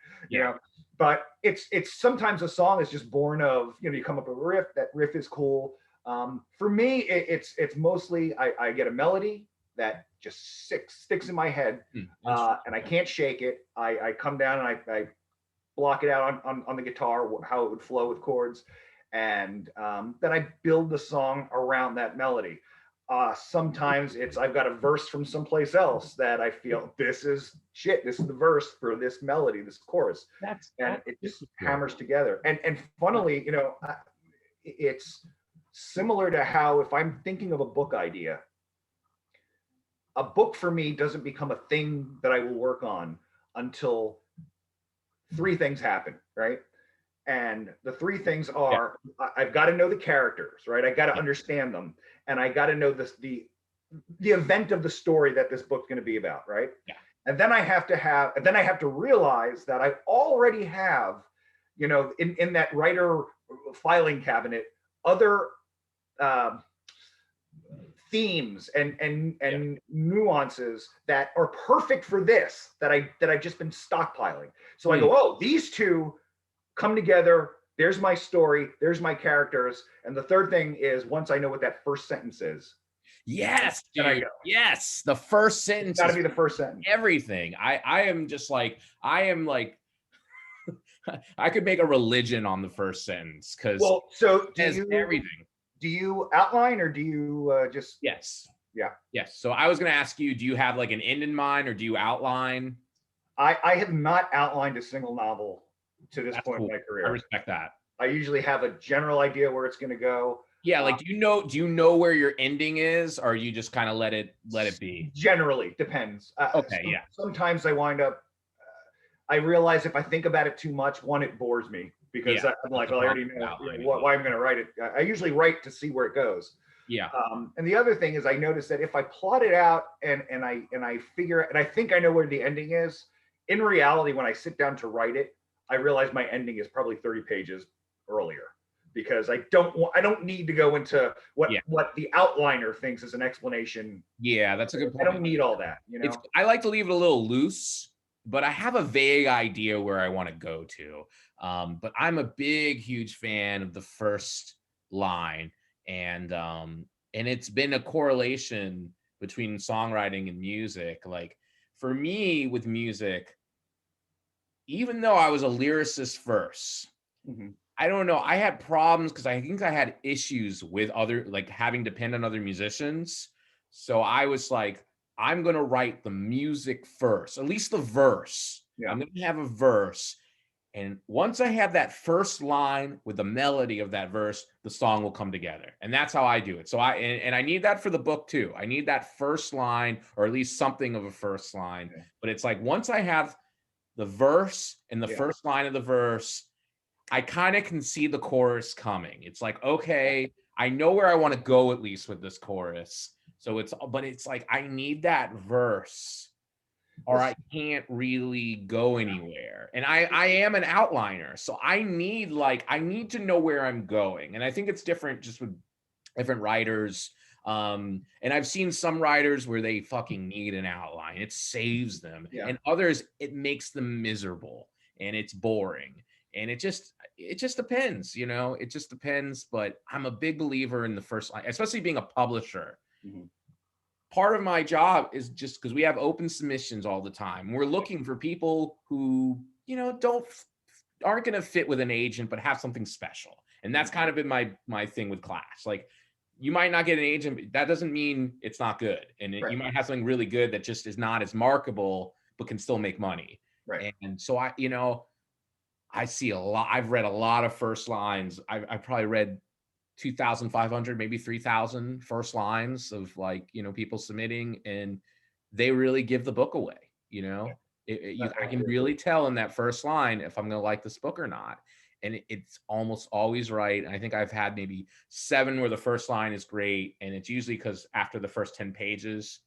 But it's sometimes a song is just born of you come up with a riff. That riff is cool. For me, it's mostly I get a melody that just sticks in my head, and I can't shake it. I come down and I block it out on the guitar, how it would flow with chords, and then I build the song around that melody. Sometimes I've got a verse from someplace else that I feel this is the verse for this melody, this chorus, and it just hammers together. And funnily, it's similar to how if I'm thinking of a book idea, a book for me doesn't become a thing that I will work on until three things happen, right? And the three things Yeah. are I've got to know the characters, right? I got to understand them, and I got to know the event of the story that this book's going to be about, right? Yeah. And then I have to realize that I already have, in that writer filing cabinet, other themes and nuances that are perfect for this that I've just been stockpiling. So I go, oh, these two come together. There's my story. There's my characters. And the third thing is, once I know what that first sentence is. Yes, dude. Yes, the first sentence. Got to be the first sentence. Everything. I am just like, I am like, I could make a religion on the first sentence because so everything. Do you outline or do you just? Yes. Yeah. Yes. So I was going to ask you, do you have like an end in mind or do you outline? I have not outlined a single novel to this point in my career. I respect that. I usually have a general idea where it's going to go. Yeah, like do you know where your ending is, or you just kind of let it be? Generally, depends. Okay, yeah. Sometimes I wind up. I realize if I think about it too much, one, it bores me because I'm like, well, I already know why I'm going to write it. I usually write to see where it goes. Yeah. And the other thing is, I notice that if I plot it out and I figure and I think I know where the ending is, in reality, when I sit down to write it, I realize my ending is probably 30 pages earlier. Because I don't need to go into what the outliner thinks is an explanation. Yeah, that's a good point. I don't need all that. I like to leave it a little loose, but I have a vague idea where I want to go to. But I'm a huge fan of the first line, and it's been a correlation between songwriting and music. Like for me with music, even though I was a lyricist first. Mm-hmm. I don't know. I had problems because I think I had issues with having to depend on other musicians. So I was like, I'm going to write the music first, at least the verse. Yeah. I'm going to have a verse. And once I have that first line with the melody of that verse, the song will come together. And that's how I do it. So I need that for the book too. I need that first line, or at least something of a first line. Okay. But it's like, once I have the verse and the first line of the verse, I kind of can see the chorus coming. It's like, okay, I know where I want to go at least with this chorus. So but it's like, I need that verse or I can't really go anywhere. And I am an outliner. So I need to know where I'm going. And I think it's different just with different writers. And I've seen some writers where they fucking need an outline. It saves them. Yeah. And others, it makes them miserable and it's boring. And it just depends, it just depends. But I'm a big believer in the first line, especially being a publisher. Mm-hmm. Part of my job is just because we have open submissions all the time. We're looking for people who, aren't going to fit with an agent, but have something special. And that's kind of been my thing with Clash. Like, you might not get an agent, but that doesn't mean it's not good. And you might have something really good that just is not as marketable, but can still make money. Right. And so I see a lot. I've read a lot of first lines. I've probably read 2,500, maybe 3,000 first lines of people submitting, and they really give the book away. I can really tell in that first line if I'm going to like this book or not. And it's almost always right. And I think I've had maybe 7 where the first line is great. And it's usually because after the first 10 pages,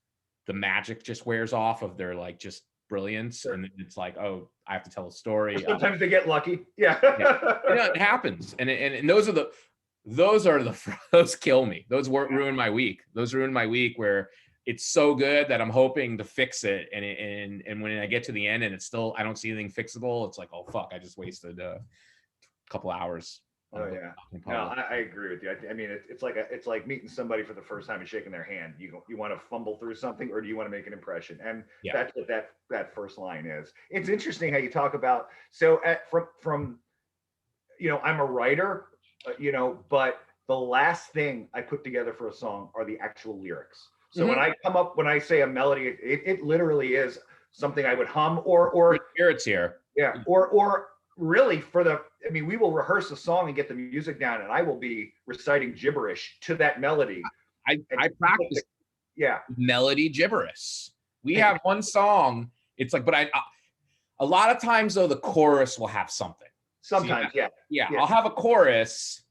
the magic just wears off of their just brilliance. Sure. And it's like, oh, I have to tell a story. Sometimes they get lucky. Yeah. It happens. And those kill me. Those ruin my week. Those ruin my week where it's so good that I'm hoping to fix it. And when I get to the end and it's still, I don't see anything fixable. It's like, oh, fuck, I just wasted a couple hours. Oh yeah, no, I agree with you. I mean, it's like meeting somebody for the first time and shaking their hand. You want to fumble through something, or do you want to make an impression? And that's what that first line is. It's interesting how you talk about. So from I'm a writer, but the last thing I put together for a song are the actual lyrics. So when I say a melody, it literally is something I would hum or spirits here. Yeah, or really we will rehearse a song and get the music down, and I will be reciting gibberish to that melody. I practice. Yeah. melody gibberish. We have one song. It's like, but a lot of times though, the chorus will have something. Sometimes, yeah. I'll have a chorus.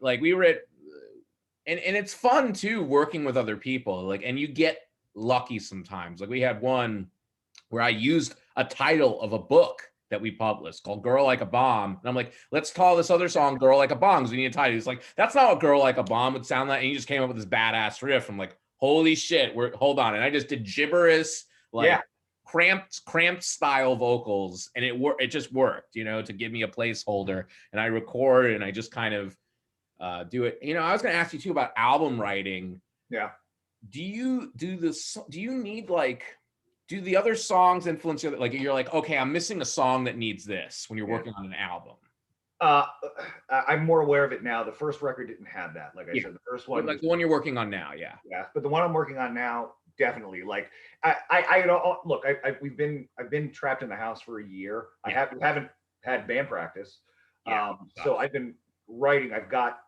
Like we were at, and it's fun too, working with other people. Like, and you get lucky sometimes. Like we had one where I used a title of a book that we published called Girl Like a Bomb. And I'm like, let's call this other song Girl Like a Bomb because we need a title. He's like, that's not what Girl Like a Bomb would sound like. And he just came up with this badass riff. I'm like, holy shit, hold on. And I just did gibberish, like cramped style vocals. And it just worked, you know, to give me a placeholder. And I record and I just kind of do it. You know, I was going to ask you too about album writing. Yeah. Do you need like, do the other songs influence you? Like you're like, okay, I'm missing a song that needs this when you're working on an album. I'm more aware of it now. The first record didn't have that. Like I said, the first one, like the one you're working on now, yeah. But the one I'm working on now, definitely. Like look, I've been trapped in the house for a year. I haven't had band practice. So I've been writing. I've got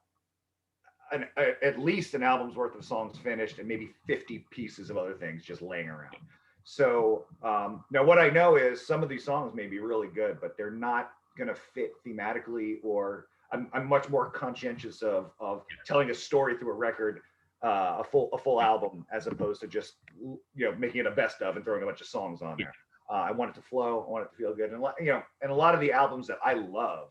at least an album's worth of songs finished and maybe 50 pieces of other things just laying around. So now what I know is some of these songs may be really good, but they're not going to fit thematically, or I'm much more conscientious of telling a story through a record, a full album, as opposed to just, you know, making it a best of and throwing a bunch of songs on there. I want it to flow. I want it to feel good. And, you know, and a lot of the albums that I love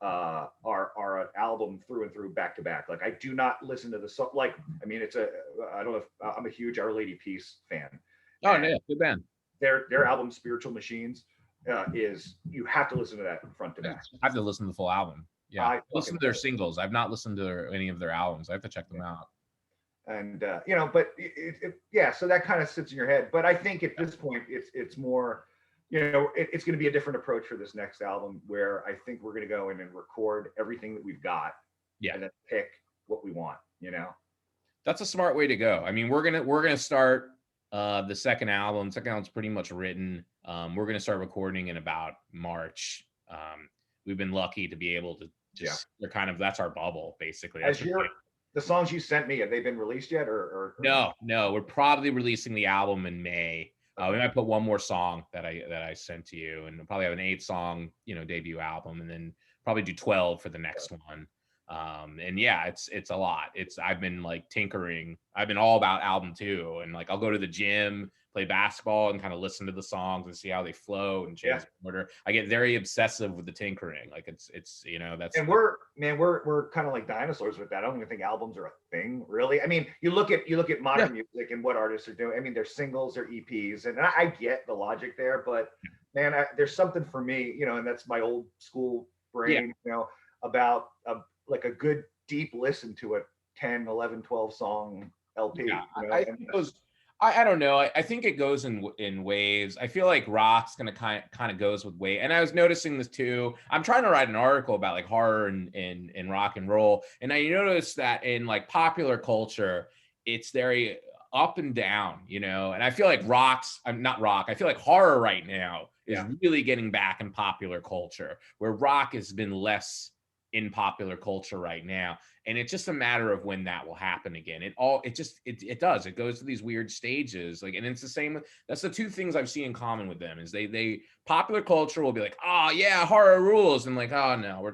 are an album through and through, back to back. Like I do not listen to the song. Like, I mean, I don't know if I'm a huge Our Lady Peace fan. Oh, yeah, good band. Their album Spiritual Machines is, you have to listen to that front to back. I have to listen to the full album. Yeah, I listen to their singles. I've not listened to any of their albums. I have to check them out. And you know, but so that kind of sits in your head. But I think at this point, it's more, you know, it's going to be a different approach for this next album, where I think we're going to go in and record everything that we've got, and then pick what we want. You know, that's a smart way to go. I mean, we're gonna start. The second album's pretty much written. We're going to start recording in about March. We've been lucky to be able to just, they're kind of, that's our bubble, basically. The songs you sent me, have they been released yet or? No, we're probably releasing the album in May. We might put one more song that I sent to you, and we'll probably have an 8-song, you know, debut album, and then probably do 12 for the next one. And yeah, it's a lot. I've been like tinkering. I've been all about album 2, and like I'll go to the gym, play basketball, and kind of listen to the songs and see how they flow and change the order. I get very obsessive with the tinkering. Like it's you know, that's, and we're kind of like dinosaurs with that. I don't even think albums are a thing, really. I mean, you look at modern music and what artists are doing. I mean, there's singles, they're EPs, and I get the logic there, but man, there's something for me, you know, and that's my old school brain, you know, about like a good deep listen to a 10, 11, 12 song LP. Yeah, you know? I don't know. I think it goes in waves. I feel like rock's gonna kind of goes with wave. And I was noticing this too. I'm trying to write an article about like horror and rock and roll. And I noticed that in like popular culture, it's very up and down, you know. And I feel like I feel like horror right now is really getting back in popular culture, where rock has been less in popular culture right now. And it's just a matter of when that will happen again. It does. It goes to these weird stages. Like, and it's the same. That's the two things I've seen in common with them is they popular culture will be like, oh yeah, horror rules. And like, oh no,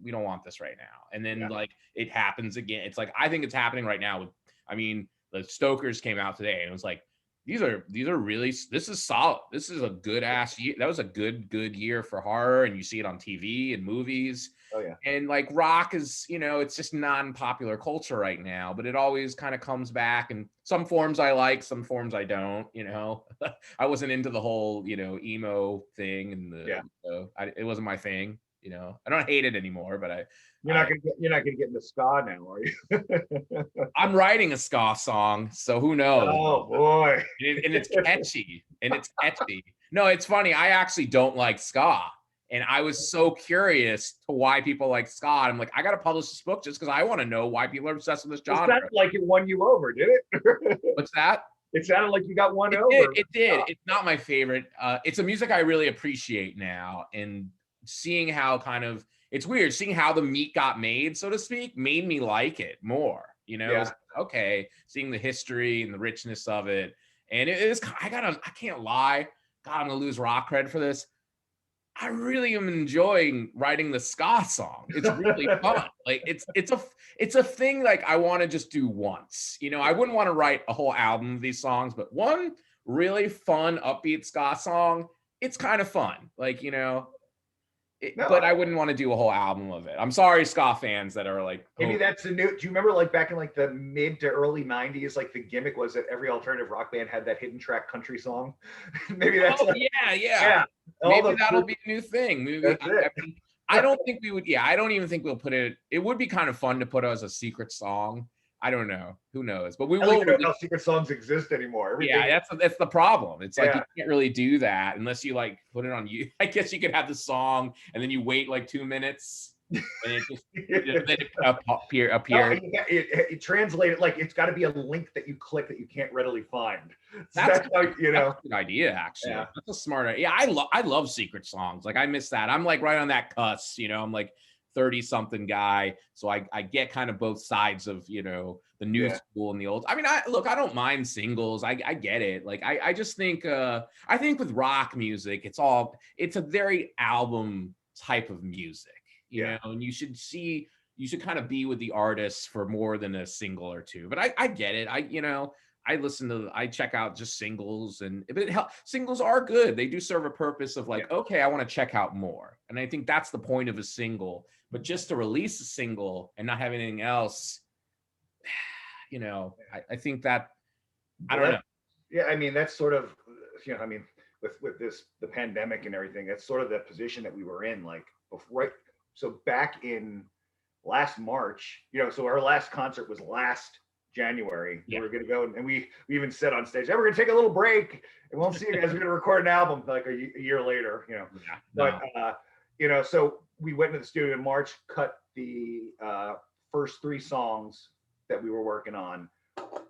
we don't want this right now. And then like it happens again. It's like, I think it's happening right now with, I mean, the Stokers came out today and it was like, these are really, this is solid. This is a good ass year. That was a good year for horror. And you see it on TV and movies. Oh yeah. And like rock is, you know, it's just non-popular culture right now, but it always kind of comes back. And some forms I like, some forms I don't, you know. I wasn't into the whole, you know, emo thing and it wasn't my thing, you know. I don't hate it anymore, but you're not gonna get into ska now, are you? I'm writing a ska song, so who knows? Oh boy. And it's catchy. No, it's funny. I actually don't like ska. And I was so curious to why people like ska. I'm like, I got to publish this book just because I want to know why people are obsessed with this genre. It sounded like it won you over, did it? What's that? It sounded like you got won over. It did. It's not my favorite. It's a music I really appreciate now. And seeing how it's weird, seeing how the meat got made, so to speak, made me like it more. you know. Yeah. It's okay, seeing the history and the richness of it. And it is, I can't lie, God, I'm gonna lose rock cred for this. I really am enjoying writing the ska song. It's really fun. Like it's a thing like I want to just do once. You know, I wouldn't want to write a whole album of these songs, but one really fun upbeat ska song, it's kind of fun. Like, you know, No, but I wouldn't want to do a whole album of it. I'm sorry, ska fans that are like, maybe that's the new. Do you remember like back in like the mid to early '90s, like the gimmick was that every alternative rock band had that hidden track country song? Maybe that's yeah. Maybe that'll be a new thing. Maybe I don't think we would. Yeah, I don't even think we'll put it. It would be kind of fun to put as a secret song. I don't know. Who knows? But we I don't will. even know how secret songs exist anymore. Yeah, that's the problem. It's like you can't really do that unless you like put it on you. I guess you could have the song and then you wait like 2 minutes and it just then it appear. No, it translated like it's got to be a link that you click that you can't readily find. That's how, you know. That's a good idea, actually. Yeah. That's a smart idea. Yeah, I love secret songs. Like I miss that. I'm like right on that cusp. You know, I'm like 30 something guy, so I get kind of both sides of, you know, the new school and the old. I mean, I don't mind singles. I get it. Like I just think I think with rock music, it's a very album type of music, you know, and you should kind of be with the artists for more than a single or two. But I get it. I check out just singles, and singles are good. They do serve a purpose of like, okay, I want to check out more. And I think that's the point of a single. But just to release a single and not have anything else, you know, I think that, I don't know. Yeah, I mean, that's sort of, you know, I mean, with the pandemic and everything, that's sort of the position that we were in, like, right. So back in last March, you know, so our last concert was last January. We were going to go, and we even said on stage, hey, we're going to take a little break and we'll see you guys. We're going to record an album like a year later, you know. But you know, so we went into the studio in March, cut the first 3 songs that we were working on,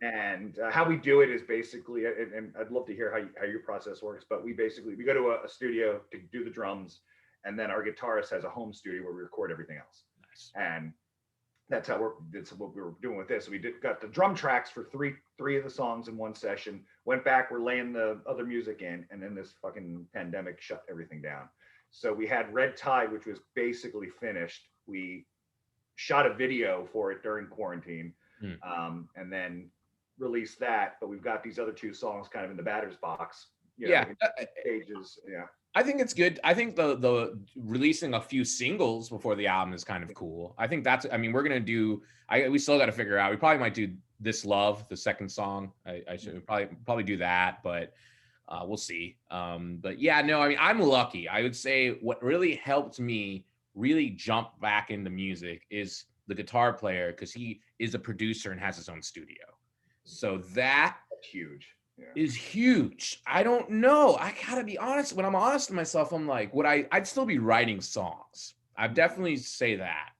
and how we do it is basically, and I'd love to hear how your process works, but we go to a studio to do the drums, and then our guitarist has a home studio where we record everything else. Nice. And that's what we were doing with this. We got the drum tracks for three of the songs in one session, went back, we're laying the other music in, and then this fucking pandemic shut everything down. So we had Red Tide, which was basically finished. We shot a video for it during quarantine, and then released that. But we've got these other 2 songs kind of in the batter's box. Stages. Yeah. I think it's good. I think the releasing a few singles before the album is kind of cool. I think that's, I mean, we're going to do, we still got to figure out, we probably might do This Love, the second song. I should probably do that, but we'll see. But yeah, no, I mean, I'm lucky. I would say what really helped me really jump back into music is the guitar player, because he is a producer and has his own studio. So that's huge. Is huge. I don't know. I gotta be honest. When I'm honest to myself, I'm like, I'd still be writing songs. I'd definitely say that.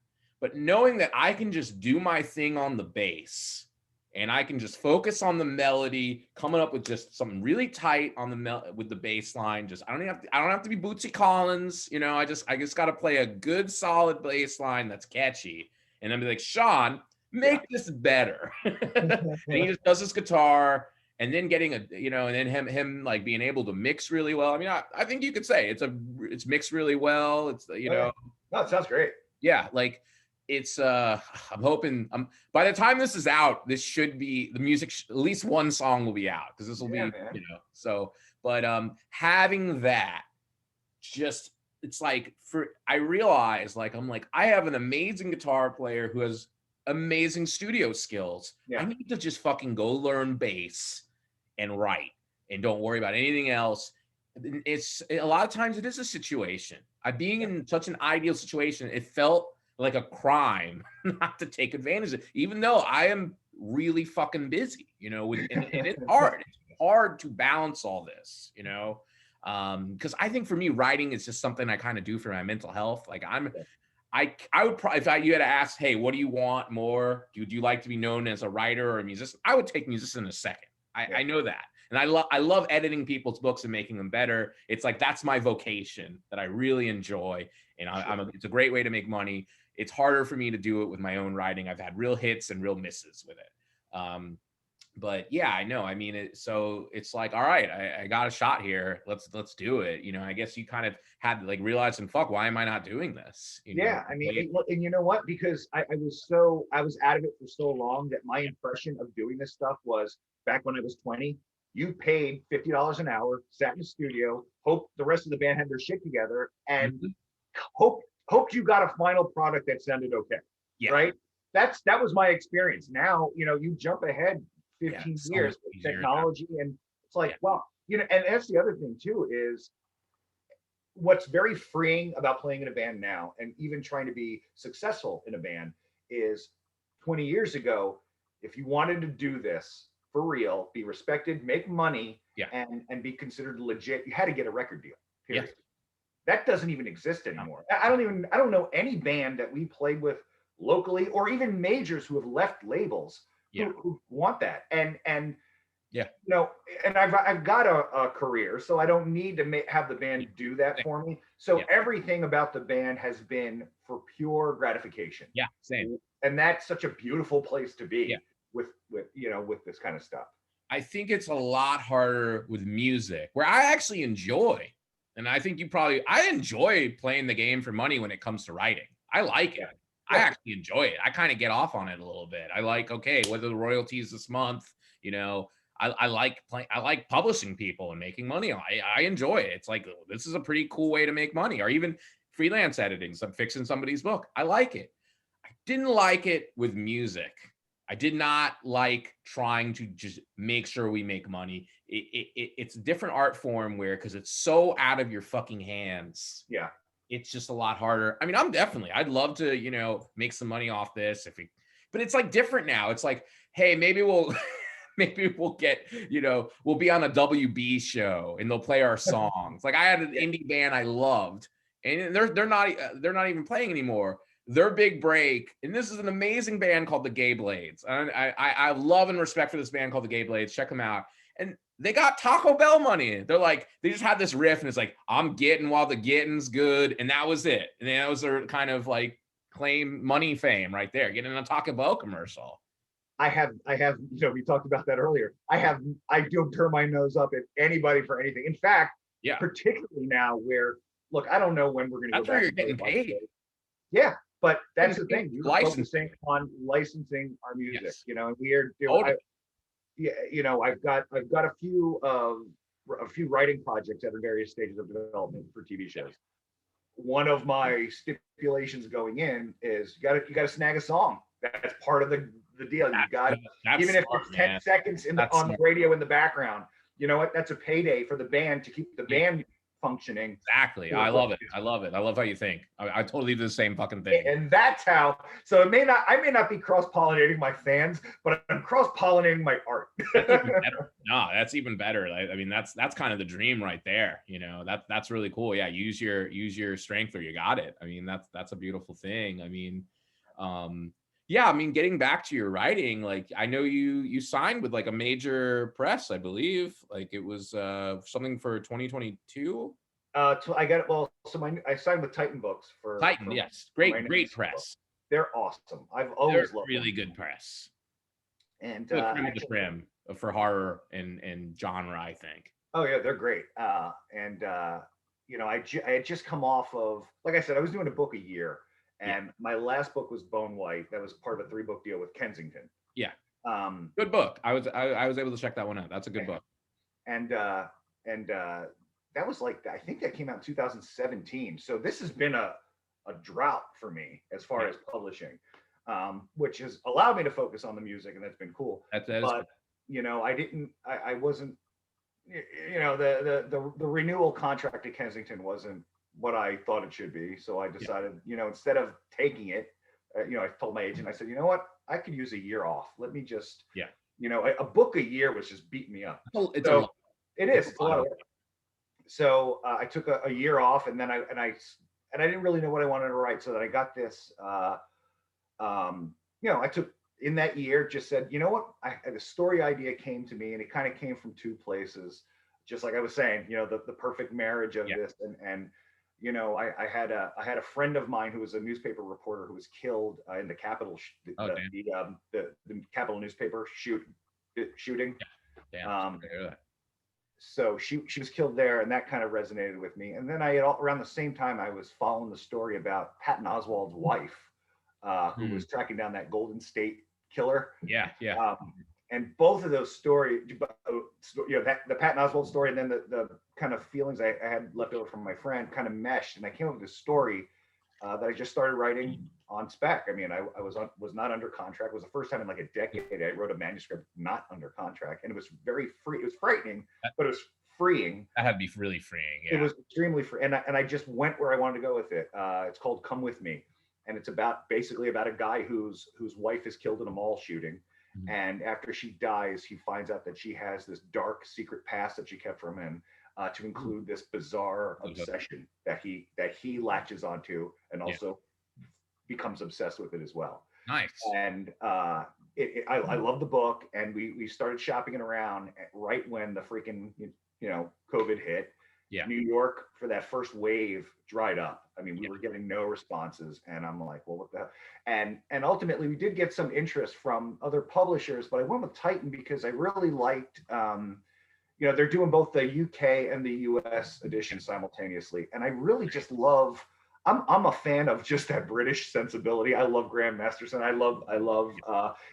But knowing that I can just do my thing on the bass, and I can just focus on the melody, coming up with just something really tight on with the bass line. Just I don't have to be Bootsy Collins. You know, I just got to play a good solid bass line that's catchy, and then be like, Sean, make this better. And he just does his guitar. And then getting and then him like being able to mix really well. I mean, I think you could say it's mixed really well. It's, you know. No, it sounds great. Yeah, like it's I'm hoping by the time this is out, this should be the music, at least one song will be out, because this will be, man. You know. So, but having that, just it's like I realize like I'm like I have an amazing guitar player who has amazing studio skills. I need to just fucking go learn bass and write, and don't worry about anything else. It's a lot of times it is a situation. Being in such an ideal situation, it felt like a crime not to take advantage of it, even though I am really fucking busy, you know, and it's hard. It's hard to balance all this, you know, because I think for me, writing is just something I kind of do for my mental health. Like I would probably, if you had to ask, hey, what do you want more? Do you like to be known as a writer or a musician? I would take musician in a second. I know that. And I love editing people's books and making them better. It's like, that's my vocation that I really enjoy. And it's a great way to make money. it's harder for me to do it with my own writing. I've had real hits and real misses with it. But yeah, I know. I mean, so it's like, all right, I got a shot here. Let's do it. You know, I guess you kind of had to like realize and fuck, why am I not doing this? You know, Yeah, I mean, and you know what? Because I was out of it for so long that my impression of doing this stuff was back when I was 20. You paid $50 an hour, sat in the studio, hoped the rest of the band had their shit together, and Mhm. hoped you got a final product that sounded okay. Yeah. Right? That was my experience. Now, you jump ahead Yeah, 15 so much years with easier now. technology, and it's like, Yeah. well, and that's the other thing too is what's very freeing about playing in a band now and even trying to be successful in a band is 20 years ago, if you wanted to do this for real, be respected, make money, Yeah. and be considered legit, you had to get a record deal. Yeah. Period. That doesn't even exist anymore. I don't know any band that we played with locally or even majors who have left labels Yeah. who want that. And Yeah. and I've got a career, so I don't need to have the band do that for me. So Yeah. everything about the band has been for pure gratification. Yeah, same. And that's such a beautiful place to be Yeah. with this kind of stuff. I think it's a lot harder with music, where I actually enjoy, and I think I enjoy playing the game for money when it comes to writing. I like it. Yeah. I actually enjoy it. I kind of get off on it a little bit. I like, okay, what are the royalties this month? You know, I like playing, I like publishing people and making money. I enjoy it. It's like, this is a pretty cool way to make money, or even freelance editing, some fixing somebody's book. I like it. I didn't like it with music. I did not like trying to just make sure we make money. It's a different art form where, because it's so out of your fucking hands. Yeah. It's just a lot harder. I mean, I'd love to, make some money off this but it's like different now. It's like, hey, maybe we'll get, we'll be on a WB show and they'll play our songs. Like I had an indie band I loved, and they're not even playing anymore. Their big break, and this is an amazing band called the Gay Blades. I love and respect for this band called the Gay Blades. Check them out. And they got Taco Bell money. They're like, they just had this riff, and it's like, I'm getting while the getting's good, and that was it. And that was their kind of like claim money fame right there, getting a Taco Bell commercial. I have, we talked about that earlier. I don't turn my nose up at anybody for anything. In fact, Yeah, particularly now where, look, I don't know when we're going to go that's where back. you're getting paid. Yeah, but that's the thing. You're Licensing. focusing on licensing our music, Yes. and we are doing. Totally. I've got a few writing projects at various stages of development for TV shows. One of my stipulations going in is you got to snag a song. That's part of the deal. You got, even if it's 10 seconds on the radio in the background. You know what? That's a payday for the band to keep the band functioning. Exactly. I love it. I love how you think. I totally do the same fucking thing. And that's how. So I may not be cross-pollinating my fans, but I'm cross-pollinating my art. No, that's even better. I mean, that's kind of the dream right there. That's really cool. Yeah, use your strength, or you got it. I mean, that's a beautiful thing. I mean, yeah, I mean, getting back to your writing, like I know you signed with like a major press, I believe. Like it was something for 2022. So I got it. Well, so I signed with Titan Books for Titan. Yes, great press. Book. They're awesome. I've always loved really them. Good press. And the trim for horror and genre, I think. Oh yeah, they're great. I had just come off of, like I said, I was doing a book a year. And my last book was Bone White. That was part of a 3-book deal with Kensington. Yeah. Good book. I was able to check that one out. That's a good book. And that was like, I think that came out in 2017. So this has been a drought for me as far as publishing, which has allowed me to focus on the music, and that's been cool. But I wasn't, the renewal contract at Kensington wasn't what I thought it should be. So I decided, instead of taking it, I told my agent, I said, you know what, I could use a year off. Let me just, a book a year was just beating me up. It's a lot of work. So I took a year off, and then I didn't really know what I wanted to write. So that I got this, I took in that year, just said, you know what, the story idea came to me, and it kind of came from two places. Just like I was saying, the perfect marriage of this, and you know, I had a friend of mine who was a newspaper reporter who was killed in the Capitol, Oh, damn. the Capitol newspaper shooting. Yeah. Damn. Um, I hear that. so she was killed there, and that kind of resonated with me. And then I had around the same time I was following the story about Patton Oswalt's wife, who was tracking down that Golden State killer. Yeah. Yeah. And both of those stories, you know, that the Patton Oswalt story, and then the kind of feelings I had left over from my friend kind of meshed, and I came up with this story that I just started writing on spec. I mean, I was not under contract. It was the first time in like a decade I wrote a manuscript not under contract, and it was very free. It was frightening, but it was freeing. That had to be really freeing. Yeah. It was extremely free, and I just went where I wanted to go with it. It's called Come With Me, and it's basically about a guy whose wife is killed in a mall shooting. And after she dies, he finds out that she has this dark secret past that she kept from him, to include this bizarre obsession that he latches onto, and also becomes obsessed with it as well. Nice. And I love the book, and we started shopping it around right when the freaking COVID hit. Yeah. New York, for that first wave, dried up. I mean, we were getting no responses, and I'm like, well, what the hell? And ultimately, we did get some interest from other publishers, but I went with Titan because I really liked, they're doing both the UK and the US edition simultaneously, and I really just love. I'm a fan of just that British sensibility. I love Graham Masterson. I love.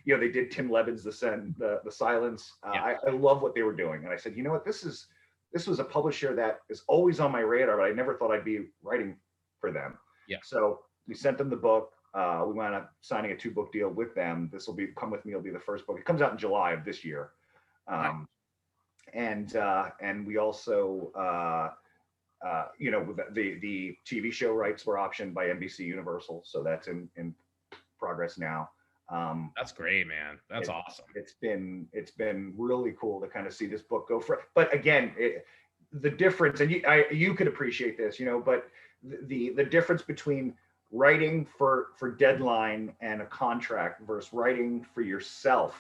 They did Tim Levin's The Silence. I love what they were doing, and I said, you know what, this was a publisher that is always on my radar, but I never thought I'd be writing for them. Yeah. So we sent them the book. We wound up signing a 2-book deal with them. This will be Come With Me. Will be the first book. It comes out in July of this year. And we also, the TV show rights were optioned by NBC Universal, so that's in progress now. That's great, man. That's awesome. It's been really cool to kind of see this book go for. But again, the difference, and you could appreciate this, but the difference between writing for deadline and a contract versus writing for yourself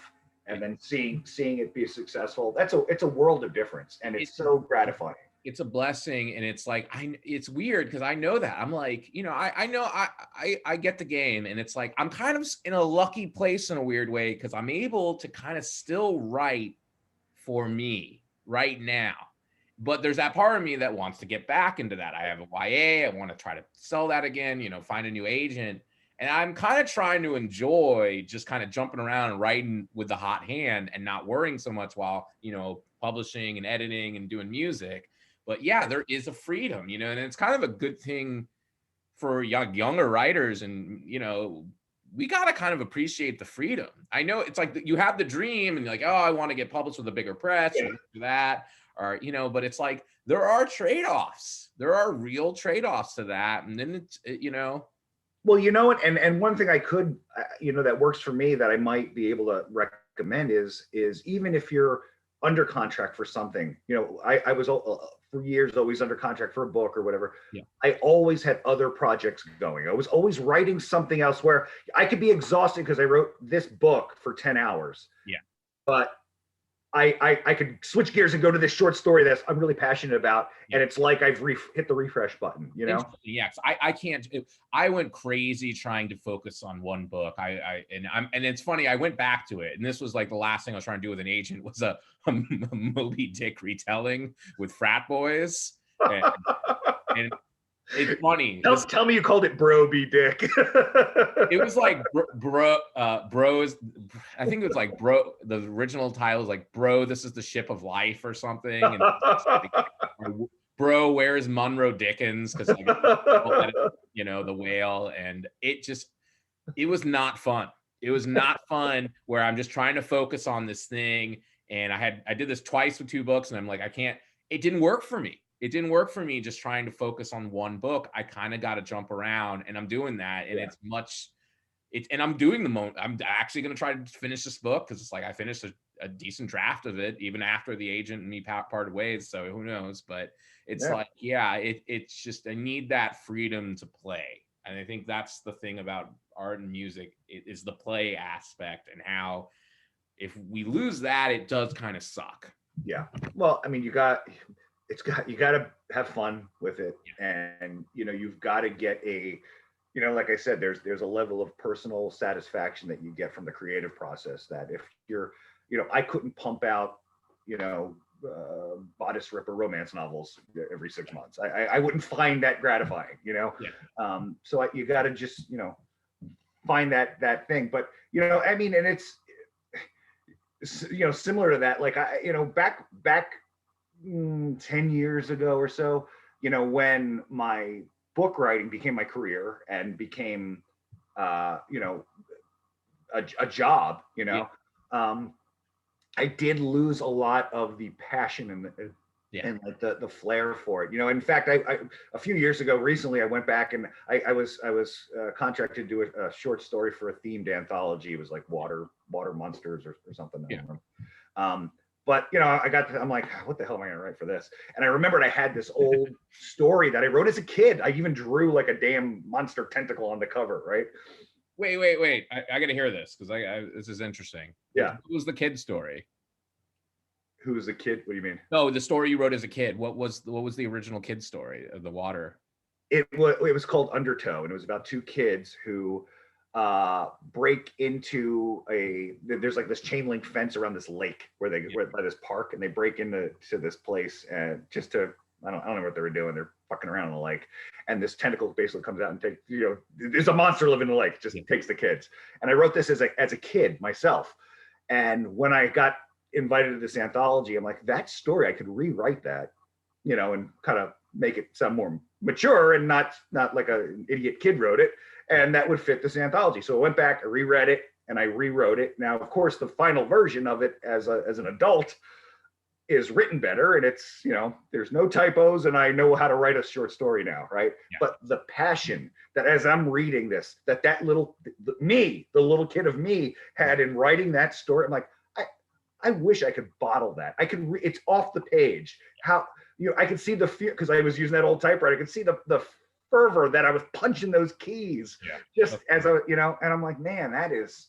and then seeing it be successful, it's a world of difference, and it's so gratifying. It's a blessing, and it's like it's weird because I know that I'm like, I know I get the game, and it's like I'm kind of in a lucky place in a weird way because I'm able to kind of still write for me right now. But there's that part of me that wants to get back into that. I have a YA. I want to try to sell that again, find a new agent. And I'm kind of trying to enjoy just kind of jumping around and writing with the hot hand and not worrying so much while, publishing and editing and doing music. But yeah, there is a freedom, and it's kind of a good thing for younger writers. And, we got to kind of appreciate the freedom. I know it's like you have the dream and you're like, oh, I want to get published with a bigger press or that, or, but it's like there are trade-offs. There are real trade-offs to that. And then it's, Well, and one thing I could, that works for me that I might be able to recommend is even if you're under contract for something, I was for years always under contract for a book or whatever. Yeah. I always had other projects going. I was always writing something else where I could be exhausted because I wrote this book for 10 hours. Yeah. But I could switch gears and go to this short story that I'm really passionate about, and it's like I've hit the refresh button, Yeah, I can't. I went crazy trying to focus on one book. And it's funny. I went back to it, and this was like the last thing I was trying to do with an agent was a Moby Dick retelling with frat boys, and it's funny. Tell me you called it Bro Be Dick. It was like bros. I think it was like bro. The original title is like Bro, This Is the Ship of Life or something. And Bro, Where's Monroe Dickens? Because the whale, and it was not fun. It was not fun where I'm just trying to focus on this thing. And I did this twice with 2 books, and I'm like, it didn't work for me. It didn't work for me just trying to focus on one book. I kind of got to jump around, and I'm doing that. And and I'm doing I'm actually going to try to finish this book because it's like I finished a decent draft of it even after the agent and me parted ways. So who knows? But it's it's just I need that freedom to play. And I think that's the thing about art and music is the play aspect, and how if we lose that, it does kind of suck. Yeah. Well, I mean, you got to have fun with it, and you've got to get like I said, there's a level of personal satisfaction that you get from the creative process that if you're, I couldn't pump out, bodice ripper romance novels every 6 months. I wouldn't find that gratifying, So you got to just, find that thing. But, I mean, and it's, similar to that, like back 10 years ago or so, when my book writing became my career and became, a job, I did lose a lot of the passion and like the flair for it. In fact, I a few years ago, recently, I went back and I was contracted to do a short story for a themed anthology. It was like water monsters or something. But I'm like, what the hell am I gonna write for this? And I remembered I had this old story that I wrote as a kid. I even drew like a damn monster tentacle on the cover, right? Wait. I gotta hear this because this is interesting. Yeah. What was the kid story? Who was the kid? What do you mean? No, the story you wrote as a kid. What was the original kid story of the water? It was called Undertow, and it was about two kids who break into there's like this chain link fence around this lake where by this park, and they break into this place and just to I don't know what they were doing. They're fucking around in the lake, and this tentacle basically comes out and takes, there's a monster living in the lake, just takes the kids. And I wrote this as a kid myself. And when I got invited to this anthology, I'm like, that story, I could rewrite that, and kind of make it sound more mature and not like an idiot kid wrote it. And that would fit this anthology. So I went back, I reread it, and I rewrote it. Now, of course, the final version of it as an adult is written better, and it's, there's no typos, and I know how to write a short story now, right? Yeah. But the passion that as I'm reading this, that the little kid of me had in writing that story, I'm like, I wish I could bottle that. I could, it's off the page. How, I could see the fear, because I was using that old typewriter, I could see the fervor that I was punching those keys just as and I'm like, man, that is,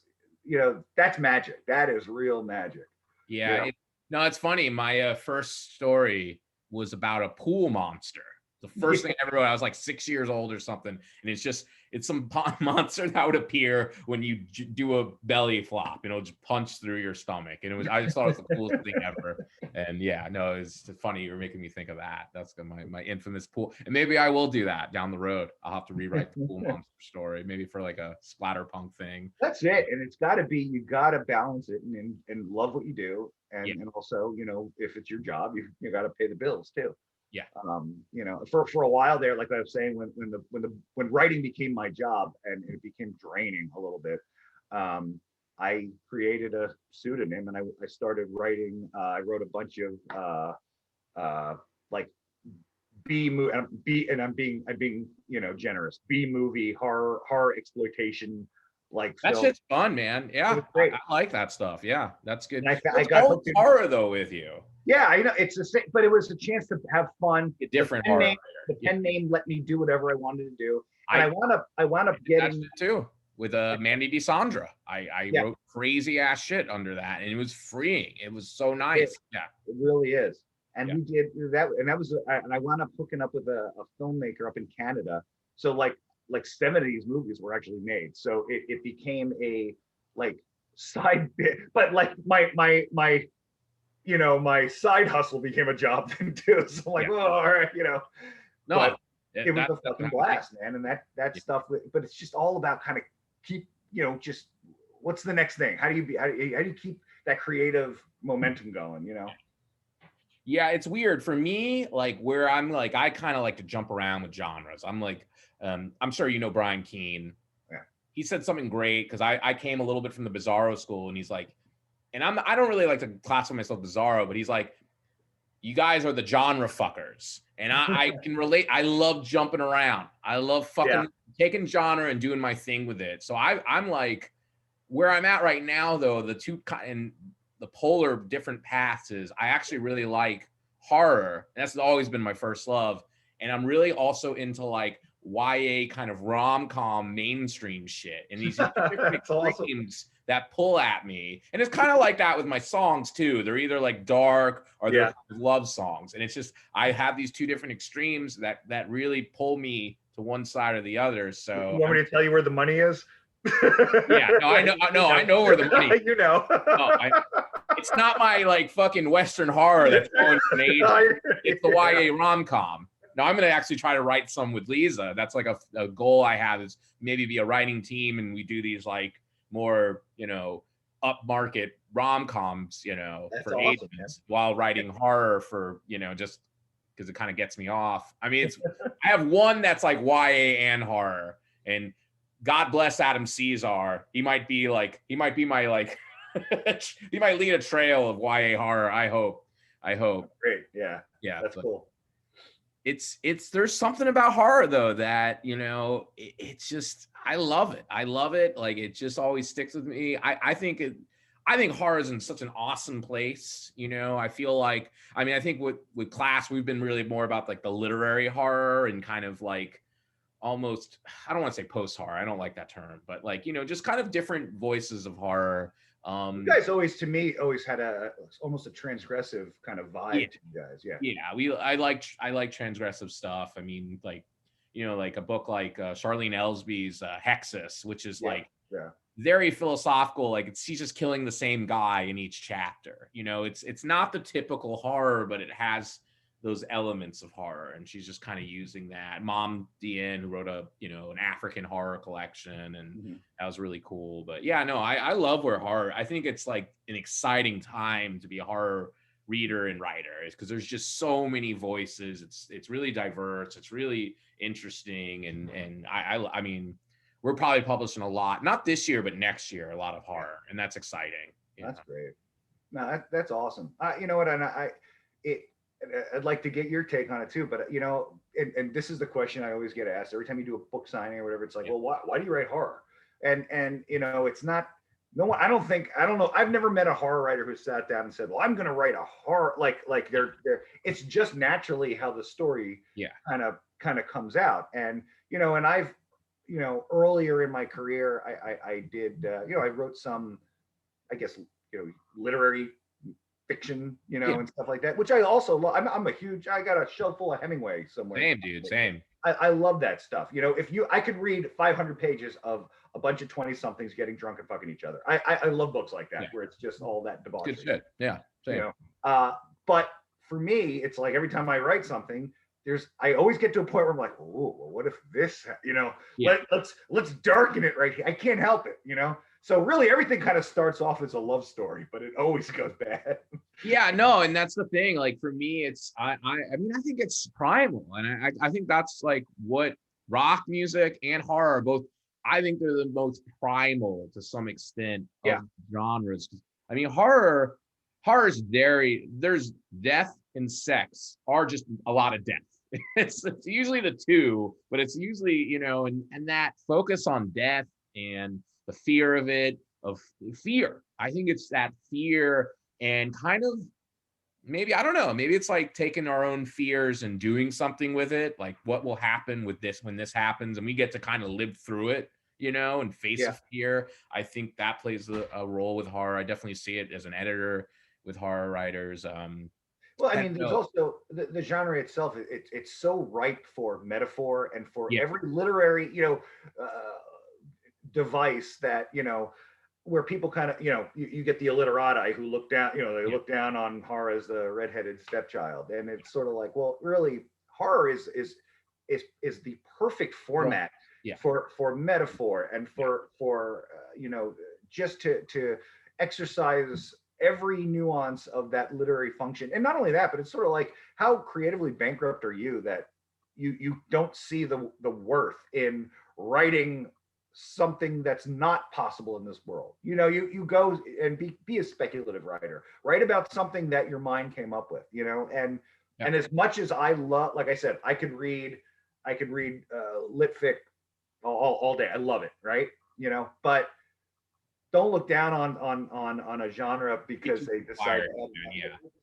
that's magic. That is real magic. Yeah. No, it's funny. My first story was about a pool monster. The first thing I ever wrote, I was like 6 years old or something. And it's some monster that would appear when you do a belly flop, and it'll just punch through your stomach. And I just thought it was the coolest thing ever. And yeah, no, it's funny. You're making me think of that. That's my infamous pool. And maybe I will do that down the road. I'll have to rewrite the pool monster story, maybe for like a splatterpunk thing. That's it. And it's got to be, you got to balance it and love what you do. And also, if it's your job, you got to pay the bills too. Yeah. For a while there, like I was saying, when writing became my job and it became draining a little bit, I created a pseudonym and I started writing. I wrote a bunch of like I'm being generous, B movie horror exploitation. Like that's just fun, man. Yeah, I like that stuff. Yeah, that's good. And I got horror though with you. Yeah, I know it's the same, but it was a chance to have fun. A different horror. The pen name let me do whatever I wanted to do, and I wound up getting that too with Mandy DeSandra. I wrote crazy ass shit under that, and it was freeing. It was so nice. It really is. And we did that, and that was, and I wound up hooking up with a filmmaker up in Canada. So like 7 of these movies were actually made. So it became a like side bit, but like my my side hustle became a job then too. So I'm like, all right, No, but it was a fucking blast, man. And that stuff, but it's just all about kind of keep, just what's the next thing? How do you keep that creative momentum going, Yeah, it's weird for me, like where I'm like, I kind of like to jump around with genres. I'm like, I'm sure Brian Keene. Yeah. He said something great because I came a little bit from the Bizarro school, and he's like, and I don't really like to classify myself Bizarro, but he's like, you guys are the genre fuckers. And I can relate. I love jumping around. I love fucking taking genre and doing my thing with it. So I'm like, where I'm at right now, though, the polar different paths is I actually really like horror. And that's always been my first love. And I'm really also into like YA kind of rom-com mainstream shit. And these different extremes that pull at me. And it's kind of like that with my songs too. They're either like dark or they're love songs. And it's just, I have these two different extremes that really pull me to one side or the other. So you want me to tell you where the money is? Yeah, no, I know. No, I know where the money. You know. No, it's not my like fucking Western horror that's going to Asia. It's the YA rom-com. Now I'm gonna actually try to write some with Lisa. That's like a goal I have, is maybe be a writing team and we do these like more, you know, upmarket rom-coms, you know, That's for awesome, agents while writing horror for, you know, just because it kind of gets me off. I mean, I have one that's like YA and horror, and God bless Adam Caesar. He might be my like he might lead a trail of YA horror. I hope. Great. Yeah. Yeah. That's cool. It's there's something about horror though that, you know, it's just, I love it. Like, it just always sticks with me. I think horror is in such an awesome place. You know, I feel like, I mean, I think with class, we've been really more about like the literary horror and kind of like almost, I don't want to say post horror. I don't like that term, but like, you know, just kind of different voices of horror. You guys always, to me, always had almost a transgressive kind of vibe to you guys. Yeah. I like transgressive stuff. I mean, like, you know, like a book like Charlene Elsby's Hexus, which is like very philosophical. Like, she's just killing the same guy in each chapter. You know, it's not the typical horror, but it has those elements of horror, and she's just kind of using that. Mom Dean, who wrote an African horror collection, and that was really cool. But yeah, no, I love where horror, I think it's like an exciting time to be a horror reader and writer, is because there's just so many voices. It's really diverse, it's really interesting, and I mean, we're probably publishing a lot, not this year but next year, a lot of horror, and that's exciting. That's great. No, that's awesome. You know what, and I'd like to get your take on it too, but you know, and this is the question I always get asked every time you do a book signing or whatever. It's like, well, why do you write horror? And you know, it's not, no one, I don't know. I've never met a horror writer who sat down and said, well, I'm going to write a horror, like they're, it's just naturally how the story kind of comes out. And, you know, and I've, you know, earlier in my career, I did, you know, I wrote some, I guess, you know, literary fiction, you know, and stuff like that, which I also love. I'm a huge, I got a shelf full of Hemingway somewhere. Same, dude, same. I love that stuff. You know, I could read 500 pages of a bunch of 20 somethings getting drunk and fucking each other. I love books like that, where it's just all that debauchery. Good shit. Yeah. Same. You know, but for me, it's like every time I write something, I always get to a point where I'm like, oh, well, what if this, you know, let's darken it right here. I can't help it, you know? So really everything kind of starts off as a love story, but it always goes bad. Yeah, no, and that's the thing. Like, for me, it's I mean, I think it's primal, and I think that's like what rock music and horror both. I think they're the most primal to some extent of genres. I mean, horror is there's death and sex are just a lot of death. It's usually the two, but it's usually, you know, and that focus on death and the fear of it, of fear. I think it's that fear, and kind of, maybe, I don't know, maybe it's like taking our own fears and doing something with it. Like, what will happen with this when this happens? And we get to kind of live through it, you know, and face a fear. I think that plays a role with horror. I definitely see it as an editor with horror writers. Well, I mean, there's also the genre itself. It's so ripe for metaphor, and for every literary, you know, device that, you know, where people kind of, you know, you get the illiterati who look down, you know, they look down on horror as the redheaded stepchild, and it's sort of like, well, really, horror is the perfect format for metaphor, and for you know, just to exercise every nuance of that literary function. And not only that, but it's sort of like, how creatively bankrupt are you that you don't see the worth in writing something that's not possible in this world. You know, you go and be a speculative writer, write about something that your mind came up with, you know. And as much as I love, like I said, I could read lit fic all day. I love it, right? You know, but don't look down on a genre because they decide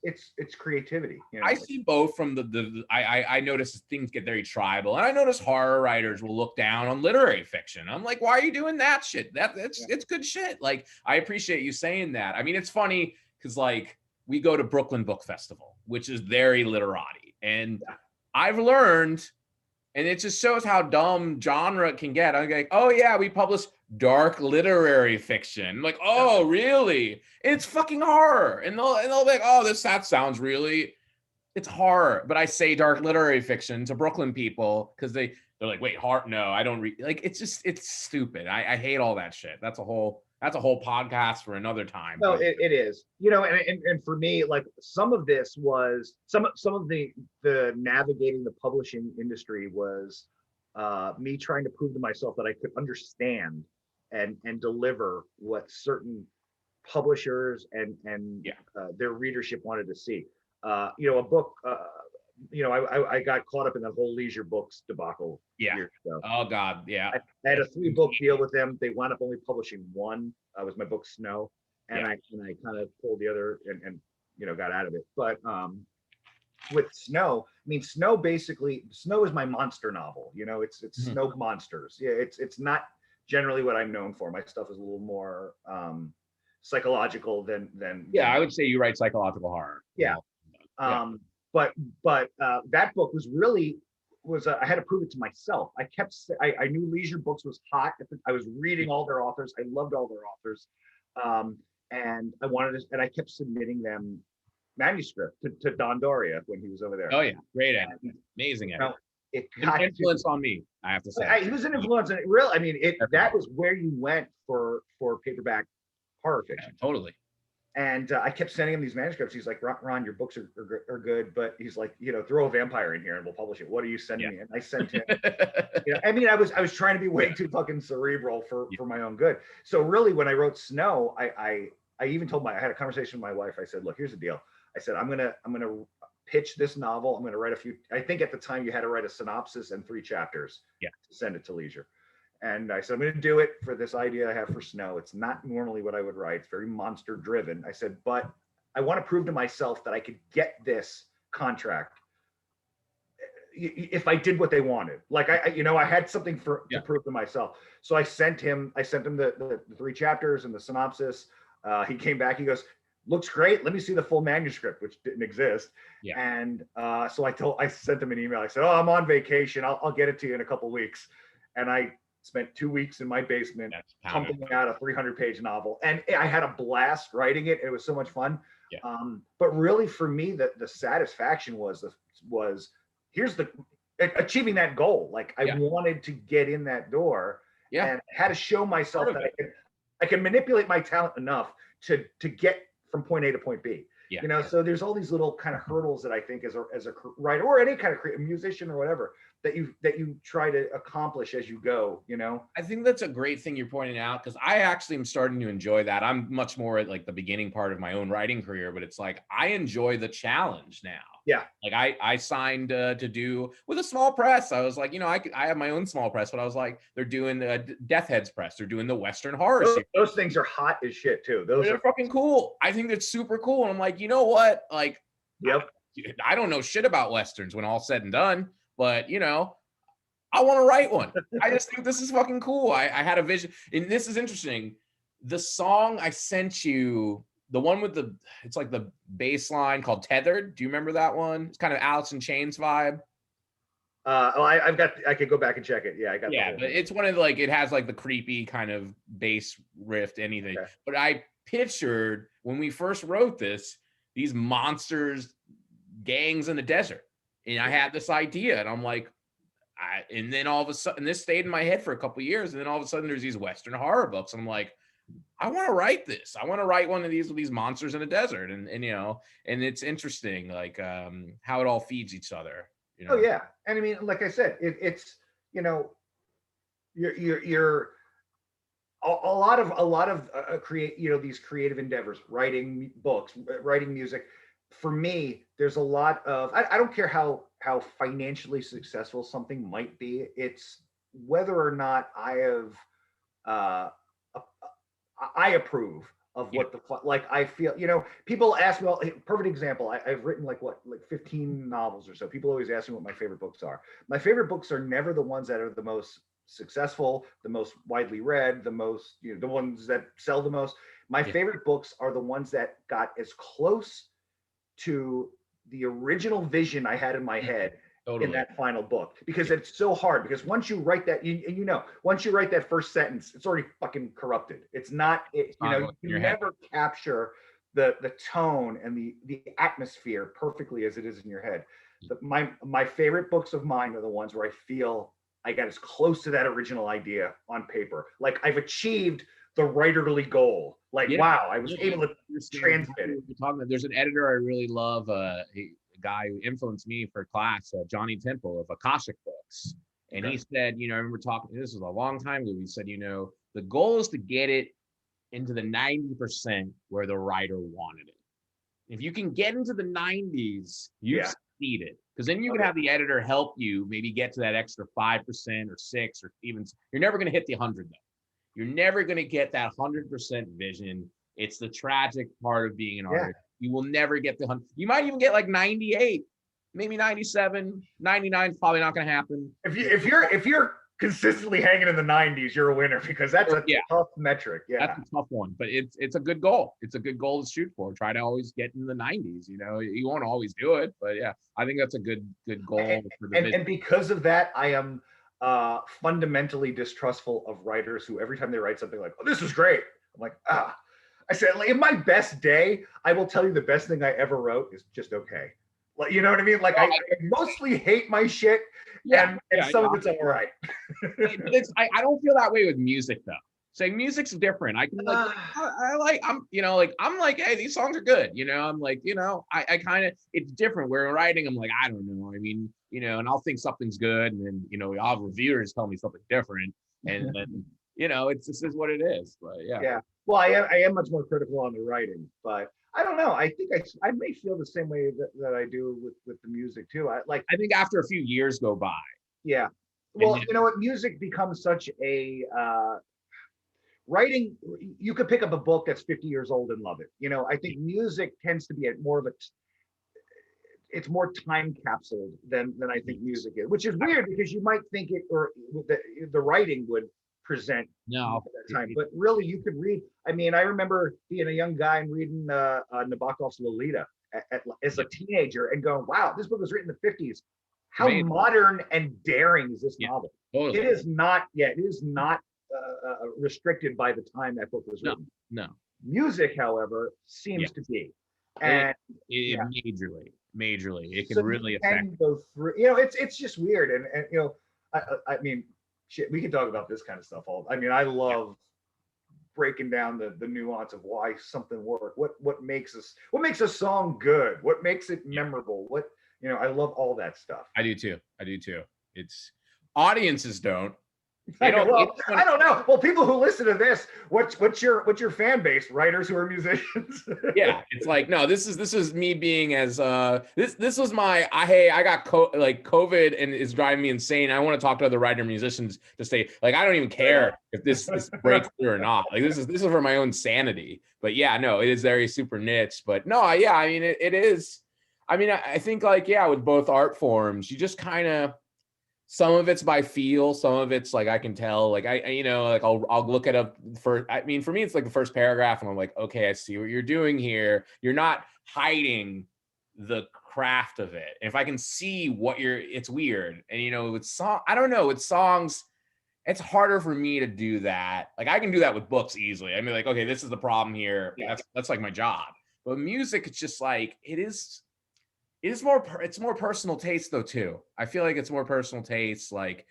it's creativity. You know? I see both from I notice things get very tribal, and I notice horror writers will look down on literary fiction. I'm like, why are you doing that shit? It's good shit. Like, I appreciate you saying that. I mean, it's funny because like we go to Brooklyn Book Festival, which is very literati, and I've learned, and it just shows how dumb genre can get. I'm like, oh yeah, we publish dark literary fiction. I'm like, oh really? It's fucking horror. And they'll be like, oh, that sounds really, it's horror. But I say dark literary fiction to Brooklyn people because they're like, wait, horror? No, I don't read. Like, it's stupid. I hate all that shit. That's a whole podcast for another time. No, it is. You know, and for me, like some of this was some of the navigating the publishing industry was me trying to prove to myself that I could understand and deliver what certain publishers and their readership wanted to see. You know, a book. You know, I got caught up in that whole leisure books debacle years ago. Oh God, yeah. I had a 3-book deal with them. They wound up only publishing one. Was my book Snow, and I kind of pulled the other and you know got out of it. But with Snow, I mean Snow is my monster novel. You know, it's snow monsters. Yeah, it's not generally what I'm known for. My stuff is a little more psychological than I would say you write psychological horror. But that book was I had to prove it to myself. I knew leisure books was hot. I was reading all their authors. I loved all their authors, and I wanted to. And I kept submitting them manuscript to Don Doria when he was over there. Oh yeah, great editor, amazing editor. It got influence on me, I have to say. He was an influence, and I mean, that was where you went for paperback horror fiction. Yeah, totally. And I kept sending him these manuscripts. He's like, Ron, your books are good, but he's like, you know, throw a vampire in here and we'll publish it. What are you sending me? And I sent him. You know, I mean, I was trying to be way too fucking cerebral for my own good. So really, when I wrote Snow, I even told I had a conversation with my wife. I said, look, here's the deal. I said, I'm gonna pitch this novel. I'm gonna write a few. I think at the time you had to write a synopsis and 3 chapters. To send it to Leisure. And I said, I'm going to do it for this idea I have for Snow. It's not normally what I would write. It's very monster driven. I said, but I want to prove to myself that I could get this contract if I did what they wanted. Like I had something to prove to myself. So I sent him the 3 chapters and the synopsis. He came back. He goes, looks great. Let me see the full manuscript, which didn't exist. And so I sent him an email. I said, oh, I'm on vacation. I'll get it to you in a couple of weeks. And I spent 2 weeks in my basement pumping out a 300-page novel, and I had a blast writing it. It was so much fun. But really, for me, the satisfaction was here's achieving that goal. Like I wanted to get in that door, and had to show myself that I can manipulate my talent enough to get from point A to point B. You know, so there's all these little kind of hurdles that I think as a writer or any kind of musician or whatever that you try to accomplish as you go, you know. I think that's a great thing you're pointing out, because I actually am starting to enjoy that. I'm much more at like the beginning part of my own writing career, but it's like I enjoy the challenge now. Like I signed to do with a small press. I was like, you know, I have my own small press, but I was like, they're doing the Death Heads press. They're doing the Western horror series. Those things are hot as shit too. They're fucking cool. I think that's super cool. And I'm like, you know what? Like, I don't know shit about Westerns when all's said and done, but you know, I want to write one. I just think this is fucking cool. I had a vision, and this is interesting. The song I sent you, the one with it's like the bass line called Tethered. Do you remember that one? It's kind of Alice in Chains vibe. I could go back and check it. Yeah, I got. Yeah, but it's one of like, it has like the creepy kind of bass riff, anything. Okay. But I pictured when we first wrote this, these monsters, gangs in the desert, and I had this idea, and I'm like, and then all of a sudden, this stayed in my head for a couple of years, and then all of a sudden, there's these Western horror books, and I'm like, I want to write this. I want to write one of these with these monsters in the desert, and you know, and it's interesting, like how it all feeds each other. You know? Oh yeah, and I mean, like I said, it's you know, you're a lot of create, you know, these creative endeavors, writing books, writing music. For me, there's a lot of I don't care how financially successful something might be. It's whether or not I have I approve of what like I feel, people ask me, well, perfect example. I've written like 15 novels or so. People always ask me what my favorite books are. My favorite books are never the ones that are the most successful, the most widely read, the most, the ones that sell the most. My favorite books are the ones that got as close to the original vision I had in my head in that final book, because it's so hard, because once you write that, once you write that first sentence, it's already fucking corrupted. It's not, you can never capture the tone and the atmosphere perfectly as it is in your head. But my favorite books of mine are the ones where I feel I got as close to that original idea on paper. Like I've achieved the writerly goal. Like, wow, I was able to transmit it. There's an editor I really love, a guy who influenced me for class, Johnny Temple of Akashic Books. And he said, I remember talking, this was a long time ago, he said, the goal is to get it into the 90% where the writer wanted it. If you can get into the 90s, you've succeeded. Because then you can have the editor help you maybe get to that extra 5% or 6, or even, you're never going to hit the 100 though. You're never going to get that 100% vision. It's the tragic part of being an artist. You will never get the 100. You might even get like 98, maybe 97, 99 is probably not going to happen. If you're consistently hanging in the 90s, you're a winner, because that's a tough metric. Yeah, that's a tough one, but it's a good goal. It's a good goal to shoot for. Try to always get in the 90s. You won't always do it, but yeah, I think that's a good goal for the and because of that, I am fundamentally distrustful of writers who every time they write something like, "Oh, this was great," I'm like, I said, like, in my best day, I will tell you the best thing I ever wrote is just okay. Like, you know what I mean? Like, I mostly hate my shit, and some of it's all right. I don't feel that way with music though. Saying music's different. I can I'm like, hey, these songs are good. I'm like, I kind of, it's different. Where in writing, I'm like, I don't know. I mean, and I'll think something's good, and then I'll have reviewers tell me something different, and then it's this is what it is. But yeah. Well, I am much more critical on the writing, but I don't know. I think I may feel the same way that I do with the music too. I think after a few years go by. Yeah. Well, you know what? Music becomes such a writing. You could pick up a book that's 50 years old and love it. I think music tends to be it's more time capsuled than I think music is, which is weird, because you might think it, or the writing would present at that time, but really you could read. I mean, I remember being a young guy and reading Nabokov's Lolita as a teenager and going, wow, this book was written in the 50s. How modern and daring is this novel? Totally. It is not restricted by the time that book was written. No. Music, however, seems to be. And majorly. It can really affect. Go through, it's just weird. And I mean, shit, we can talk about this kind of stuff I love breaking down the nuance of why something works. What makes a song good? What makes it memorable? I love all that stuff. I do too. It's audiences don't. I don't know. Well, people who listen to this, what's your fan base? Writers who are musicians? Yeah, it's like, no, this is me being as this was my I got COVID and it's driving me insane. I want to talk to other writer musicians to say, like, I don't even care if this breaks through or not. Like, this is for my own sanity. But yeah, no, it is very super niche. But no, yeah, I mean it is. I mean, I think with both art forms, you just kind of, some of it's by feel, some of it's like I can tell, like I'll look at for me it's like the first paragraph and I'm like, okay, I see what you're doing here. You're not hiding the craft of it. And if I can see it's weird. And with songs, it's harder for me to do that. Like I can do that with books easily. I mean, like, okay, this is the problem here. Yeah. That's like my job. But music, it's just like it's more personal taste though too. I feel like it's more personal taste, like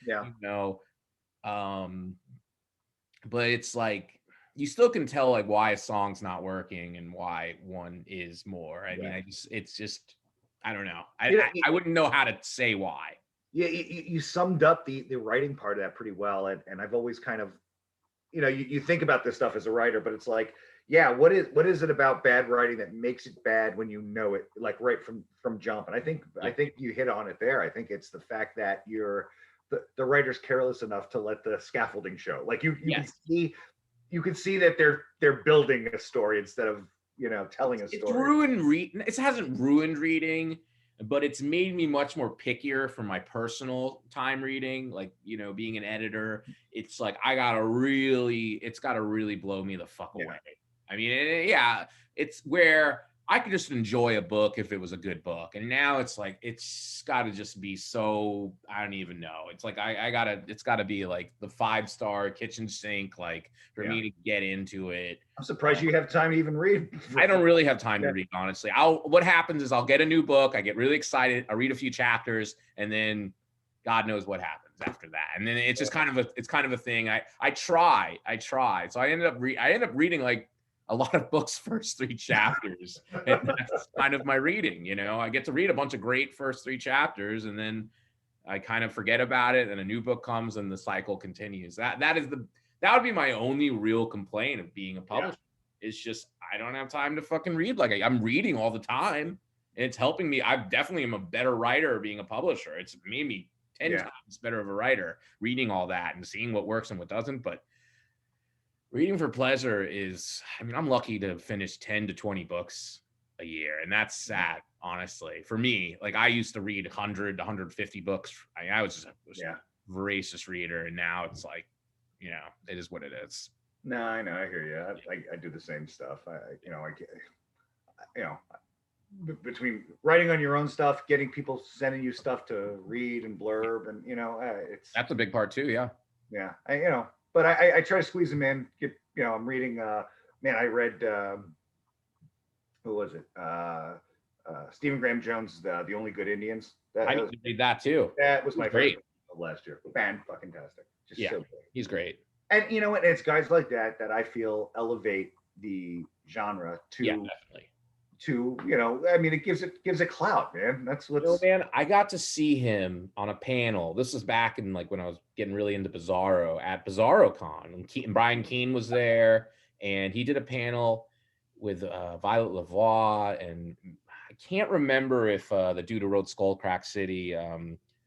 but it's like you still can tell like why a song's not working and why one is more. I mean, it's just I don't know. I wouldn't know how to say why. Yeah, you summed up the writing part of that pretty well, and I've always kind of, you think about this stuff as a writer, but it's like, yeah, what is it about bad writing that makes it bad when you know it, like right from jump? And I think you hit on it there. I think it's the fact that the writer's careless enough to let the scaffolding show. Like you can see, you can see that they're building a story instead of, you know, telling a story. It's ruined it hasn't ruined reading, but it's made me much more pickier for my personal time reading. Like, you know, being an editor, it's like it's got to really blow me the fuck away. I mean, yeah, it's where I could just enjoy a book if it was a good book. And now it's like, it's got to just be so, I don't even know. It's like, it's got to be like the 5-star kitchen sink, like for me to get into it. I'm surprised you have time to even read. I don't really have time to read, honestly. What happens is I'll get a new book. I get really excited. I read a few chapters, and then God knows what happens after that. And then it's just kind of a thing. I try. So I end up reading like a lot of books first 3 chapters, and that's kind of my reading. You know, I get to read a bunch of great first 3 chapters, and then I kind of forget about it, and a new book comes, and the cycle continues. That would be my only real complaint of being a publisher. It's just I don't have time to fucking read. Like I'm reading all the time, and it's helping me. I definitely am a better writer being a publisher. It's made me 10 times better of a writer, reading all that and seeing what works and what doesn't. But reading for pleasure I'm lucky to finish 10 to 20 books a year. And that's sad, honestly, for me. Like I used to read 100 to 150 books. I was just a voracious reader. And now it's like, you know, it is what it is. No, I know. I hear you. I do the same stuff. Between writing on your own stuff, getting people sending you stuff to read and blurb, and that's a big part too. Yeah. Yeah. But I try to squeeze them in. I'm reading. I read. Who was it? Stephen Graham Jones' The Only Good Indians. I need to read that too. That was my favorite of last year. Fan-fucking-tastic. Just so great. He's great. And you know what? It's guys like that I feel elevate the genre to. Yeah, definitely. It gives it clout, man. That's what's. Man, I got to see him on a panel. This was back in like when I was getting really into Bizarro at BizarroCon, and Brian Keene was there, and he did a panel with Violet Lavoie, and I can't remember if the dude who wrote Skullcrack City,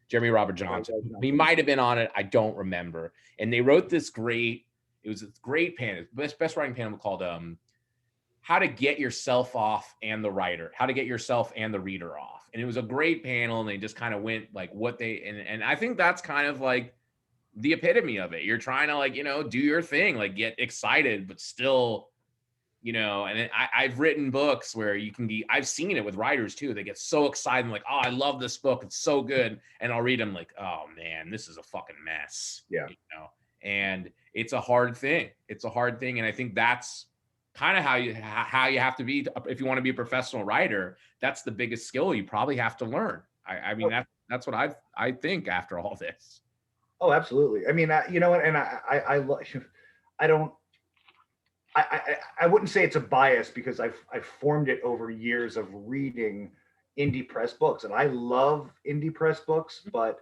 Jeremy Robert Johnson, he might have been on it. I don't remember. And they wrote it was a great panel, best writing panel called How to Get Yourself Off and the Writer, How to Get Yourself and the Reader Off. And it was a great panel, and they just kind of went like and I think that's kind of like the epitome of it. You're trying to like, do your thing, like get excited, but still, and I've written books where I've seen it with writers too. They get so excited, like, oh, I love this book. It's so good. And I'll read them like, oh man, this is a fucking mess. Yeah. And it's a hard thing. And I think that's kind of how you have to be if you want to be a professional writer. That's the biggest skill you probably have to learn. I mean, that's what I think after all this. Oh, absolutely. I mean, you know what? And I wouldn't say it's a bias because I've formed it over years of reading indie press books, and I love indie press books. But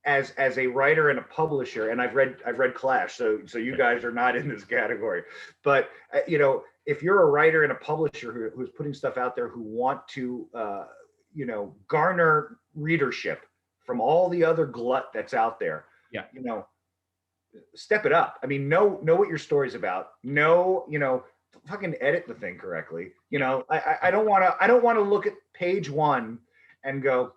as a writer and a publisher, and I've read Clash, so you guys are not in this category. But if you're a writer and a publisher who's putting stuff out there, who want to garner readership from all the other glut that's out there, step it up. I mean, know what your story's about. Fucking edit the thing correctly. I don't want to look at page 1 and go,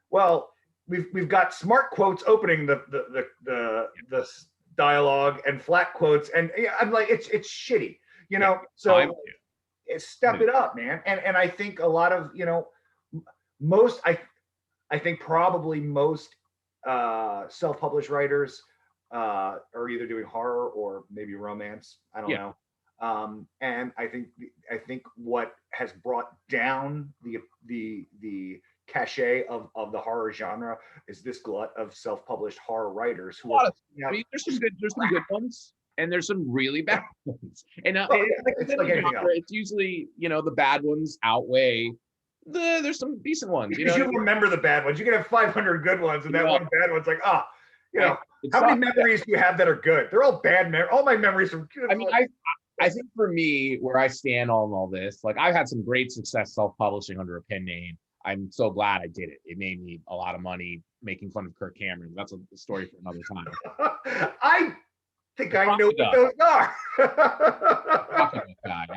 well, we've got smart quotes opening the dialogue and flat quotes, and I'm like, it's shitty, So step it up, man. And I think a lot of I think probably most self-published writers are either doing horror or maybe romance. I don't know. And I think what has brought down the cachet of the horror genre is this glut of self-published horror writers who are. I mean, there's some good ones, and there's some really bad ones. And it's like anything else. It's usually the bad ones outweigh there's some decent ones. Because you remember the bad ones. You can have 500 good ones, and that one bad one's like, how many memories do you have that are good? They're all bad memories. All my memories are good. I mean, I think for me, where I stand on all this, like I've had some great success self-publishing under a pen name. I'm so glad I did it. It made me a lot of money making fun of Kirk Cameron. That's a story for another time. I think I know what those are. Crocodile guy.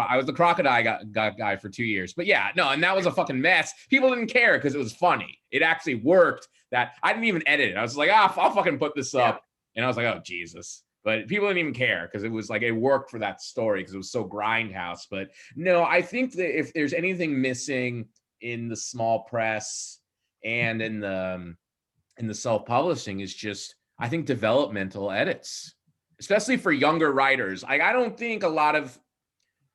I was the crocodile guy for 2 years. But yeah, no, and that was a fucking mess. People didn't care because it was funny. It actually worked. That I didn't even edit it. I was like, I'll fucking put this up. And I was like, oh Jesus. But people didn't even care because it was like it worked for that story because it was so grindhouse. But no, I think that if there's anything missing in the small press and in the self-publishing is just, I think, developmental edits, especially for younger writers. I don't think a lot of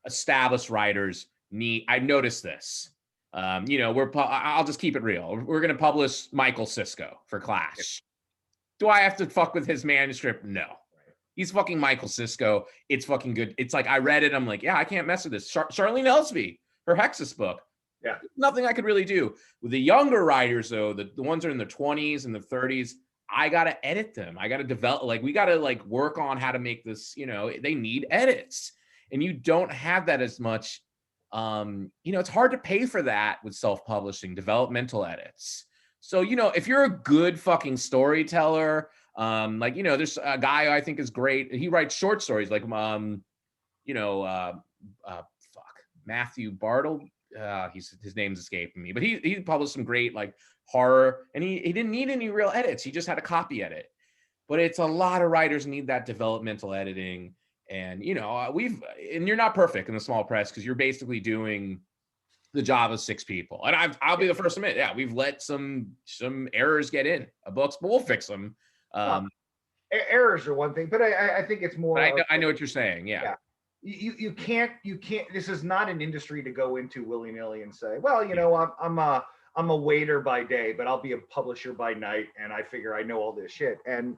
established writers need. I've noticed this. I'll just keep it real. We're going to publish Michael Sisko for Clash. Do I have to fuck with his manuscript? No. He's fucking Michael Sisko. It's fucking good. It's like I read it. I'm like, yeah, I can't mess with this. Charlene Elsby, her Hexus book. Yeah. Nothing I could really do. With the younger writers, though, the ones that are in their 20s and the 30s, I got to edit them. I got to develop, we got to work on how to make this, they need edits. And you don't have that as much. It's hard to pay for that with self-publishing, developmental edits. So, if you're a good fucking storyteller, there's a guy I think is great. He writes short stories Matthew Bartle. His name's escaping me, but he published some great horror, and he didn't need any real edits. He just had a copy edit. But it's a lot of writers need that developmental editing. And you're not perfect in the small press because you're basically doing the job of 6 people. And I'll be the first to admit, yeah, we've let some errors get in books, but we'll fix them. Errors are one thing, but I think it's more. I know what you're saying. Yeah. You can't. This is not an industry to go into willy-nilly and say, well, I'm a waiter by day, but I'll be a publisher by night, and I figure I know all this shit. And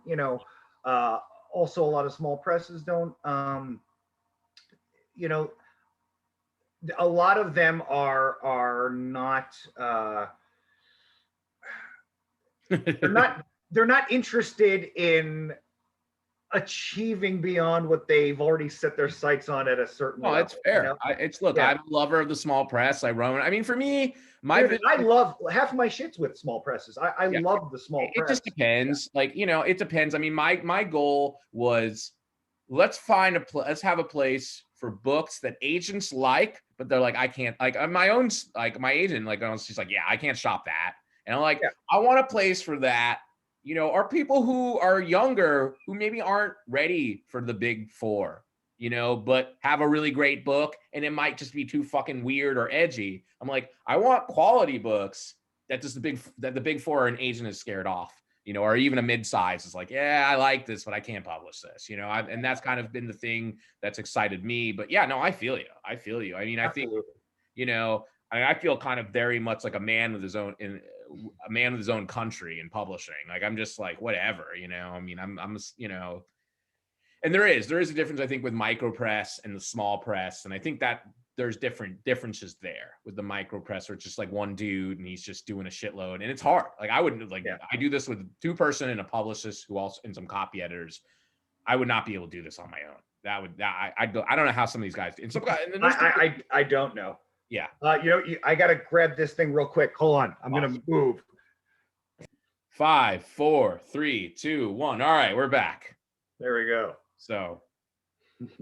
also a lot of small presses don't. A lot of them are not. They're not interested in achieving beyond what they've already set their sights on at a certain level. It's fair. I'm a lover of the small press. For me, I love half my shit's with small presses. I love the small press. It just depends. It depends. My goal was, let's have a place for books that agents like, but they're like, I can't, my own, my agent, she's like, yeah, I can't shop that. And I'm like, I want a place for that. Are people who are younger, who maybe aren't ready for the big 4, but have a really great book, and it might just be too fucking weird or edgy. I'm like, I want quality books that the big 4 an agent is scared off, or even a mid-size is like, yeah, I like this, but I can't publish this, and that's kind of been the thing that's excited me. But yeah, no, I feel you. I think, I feel kind of very much like a man with his own country in publishing. I'm just like, whatever, and there is a difference, I think, with micro press and the small press. And I think that there's differences there with the micro press, where it's just one dude and he's just doing a shitload, and it's hard. I wouldn't I do this with 2-person and a publicist who also, and some copy editors. I would not be able to do this on my own. I don't know how some of these guys do. And some guys, I don't know. Yeah. I got to grab this thing real quick. Hold on. I'm going to move. 5, 4, 3, 2, 1. All right, we're back. There we go. So,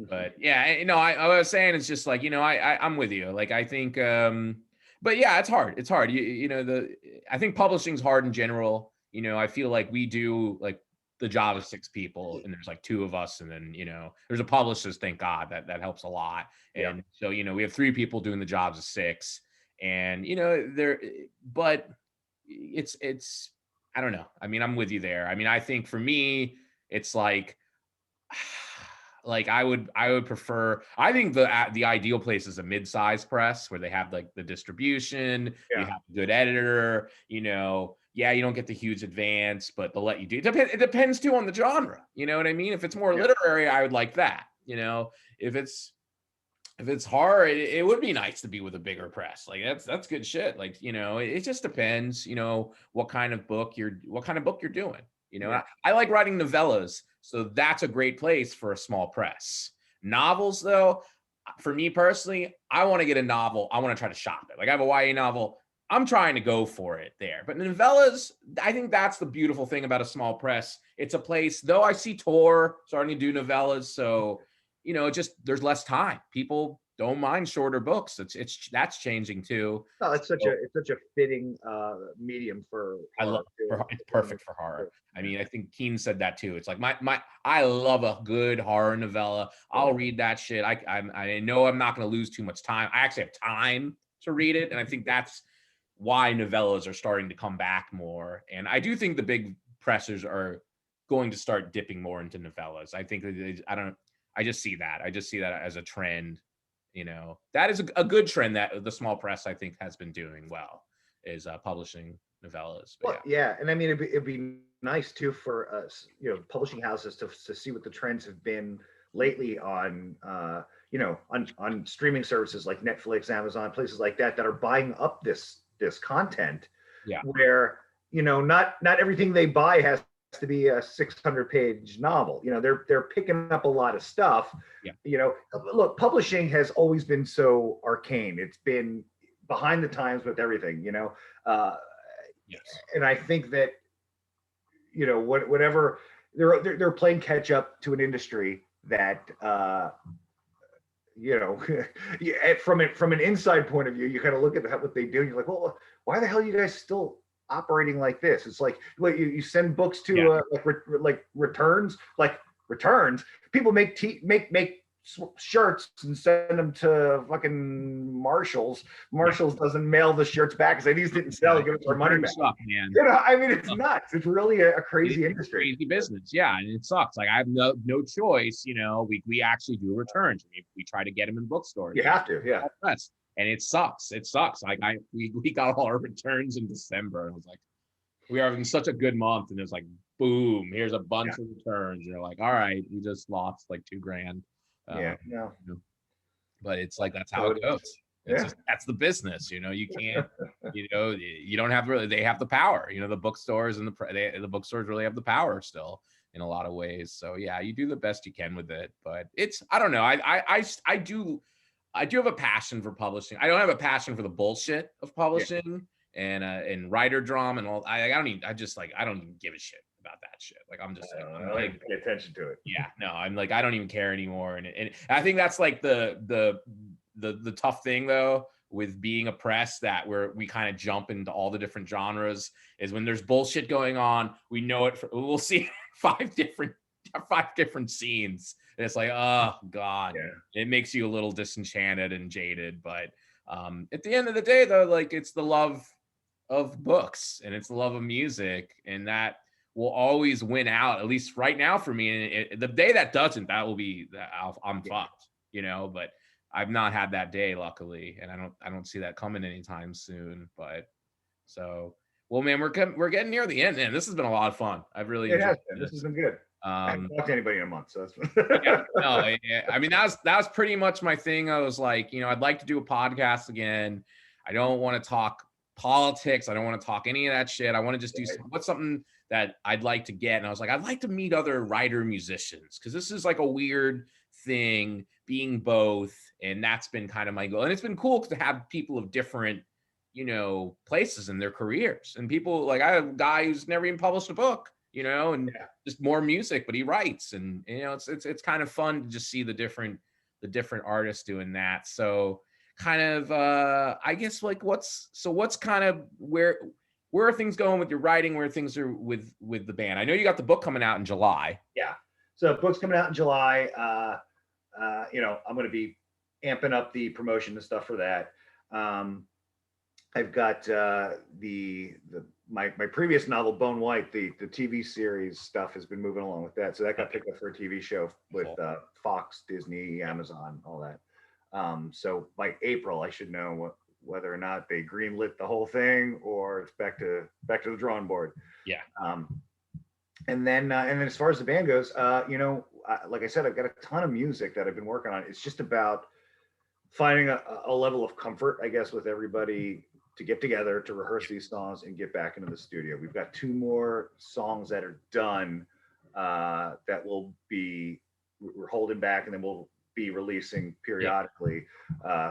but yeah, I was saying, it's just I'm with you. I think, but yeah, it's hard. It's hard. I think publishing's hard in general. I feel like we do the job of 6 people, and there's 2 of us, and then there's a publicist, thank God, that helps a lot. And so we have 3 people doing the jobs of 6, and but it's I don't know. I'm with you there. I think for me, it's I would prefer, I think the ideal place is a mid-size press where they have the distribution, you have a good editor, you don't get the huge advance, but they'll let you do it. It depends too on the genre. You know what I mean? If it's more literary, I would like that. If it's horror, it would be nice to be with a bigger press. That's good shit. It just depends, what kind of book you're doing. I like writing novellas, so that's a great place for a small press. Novels, though, for me personally, I want to get a novel. I want to try to shop it. I have a YA novel. I'm trying to go for it there. But novellas, I think that's the beautiful thing about a small press. It's a place, though I see Tor starting to do novellas. So, just there's less time. People don't mind shorter books. That's changing too. No, it's So, such a fitting medium for I love horror too. it's perfect for horror. I mean, I think Keen said that too. It's like I love a good horror novella. I'll read that shit. I know I'm not going to lose too much time. I actually have time to read it, and I think that's why novellas are starting to come back more. And I do think the big pressers are going to start dipping more into novellas. I think I just see that. I just see that as a trend. That is a good trend that the small press, I think, has been doing well, is publishing novellas. But Well, yeah, and I mean, it'd be nice too for us, publishing houses to see what the trends have been lately on, on streaming services like Netflix, Amazon, places like that are buying up this content. Yeah. Where not everything they buy has to be a 600-page novel. They're picking up a lot of stuff. Yeah. Look, publishing has always been so arcane. It's been behind the times with everything. Yes. And I think that whatever they're playing catch up to an industry that from an inside point of view, you kind of look at what they do and you're like, well, why the hell are you guys still operating like this? It's like, what, you send books to like returns people make shirts and send them to fucking Marshalls. Marshalls doesn't mail the shirts back because these didn't sell. Give us our money back. Man. I mean, it's nuts. It's really a crazy industry. Crazy business, yeah, and it sucks. Like I have no choice. We actually do returns. We try to get them in bookstores. You have to, yeah. And it sucks. It sucks. Like we got all our returns in December, and it was like, we are having such a good month, and it's like, boom, here's a bunch of returns. You're like, all right, we just lost like $2,000. But it's like, that's how it goes. That's the business. You can't. You don't have really. They have the power. The bookstores and the bookstores really have the power still in a lot of ways. So yeah, you do the best you can with it. But I don't know. I do have a passion for publishing. I don't have a passion for the bullshit of publishing and writer drama and all. I don't even give a shit about that shit. Like I'm just like, I don't even pay attention to it. Yeah, no, I'm like, I don't even care anymore. And I think that's like the tough thing though with being a press, that we kind of jump into all the different genres, is when there's bullshit going on, we know it. We'll see five different scenes. And it's like, oh God, it makes you a little disenchanted and jaded. But at the end of the day though, like, it's the love of books and it's the love of music, and that will always win out, at least right now for me. And the day that doesn't, that will be, I'm fucked, but I've not had that day, luckily. And I don't see that coming anytime soon. But so, well, man, we're getting near the end, man. This has been a lot of fun. I've really enjoyed this has been good. I haven't talked to anybody in a month, so that's I mean, that was pretty much my thing. I was like, I'd like to do a podcast again. I don't want to talk politics. I don't want to talk any of that shit. I want to just do something that I'd like to get. And I was like, I'd like to meet other writer musicians, because this is like a weird thing, being both. And that's been kind of my goal. And it's been cool to have people of different, places in their careers. And people, like, I have a guy who's never even published a book, and just more music, but he writes. And, it's kind of fun to just see the different artists doing that. So kind of, I guess, like, what's kind of where are things going with your writing? Where things are with the band? I know you got the book coming out in July. Yeah. So book's coming out in July. I'm going to be amping up the promotion and stuff for that. I've got my previous novel, Bone White, the TV series stuff has been moving along with that. So that got picked up for a TV show with Fox, Disney, Amazon, all that. So by April, I should know whether or not they greenlit the whole thing or it's back to the drawing board. Yeah. And then as far as the band goes, like I said, I've got a ton of music that I've been working on. It's just about finding a level of comfort, I guess, with everybody to get together to rehearse these songs and get back into the studio. We've got 2 more songs that are done that we're holding back, and then we'll be releasing periodically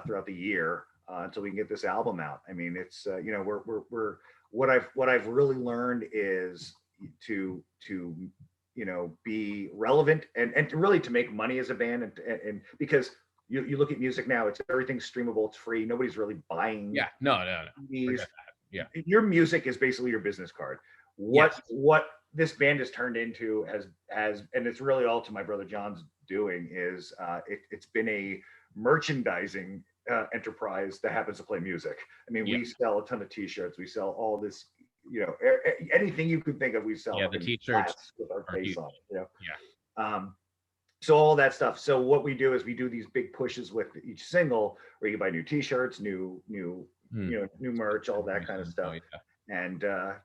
throughout the year. until we can get this album out. I mean, it's you know, we're what I've really learned is to you know, be relevant and really to make money as a band, and because you look at music now, it's everything's streamable, it's free, nobody's really buying. Yeah, no. These, Forget that. Yeah, your music is basically your business card. yes. What this band has turned into as and it's really all to my brother John's doing is it's been a merchandising enterprise that happens to play music. I mean, Yeah. we sell a ton of t-shirts, we sell all this, you know, anything you could think of, we sell. Yeah, the t-shirts with our face on it, you know. Yeah. So all that stuff. So what we do is we do these big pushes with each single where you can buy new t-shirts, new you know, new merch, all that kind of stuff. Oh, yeah. And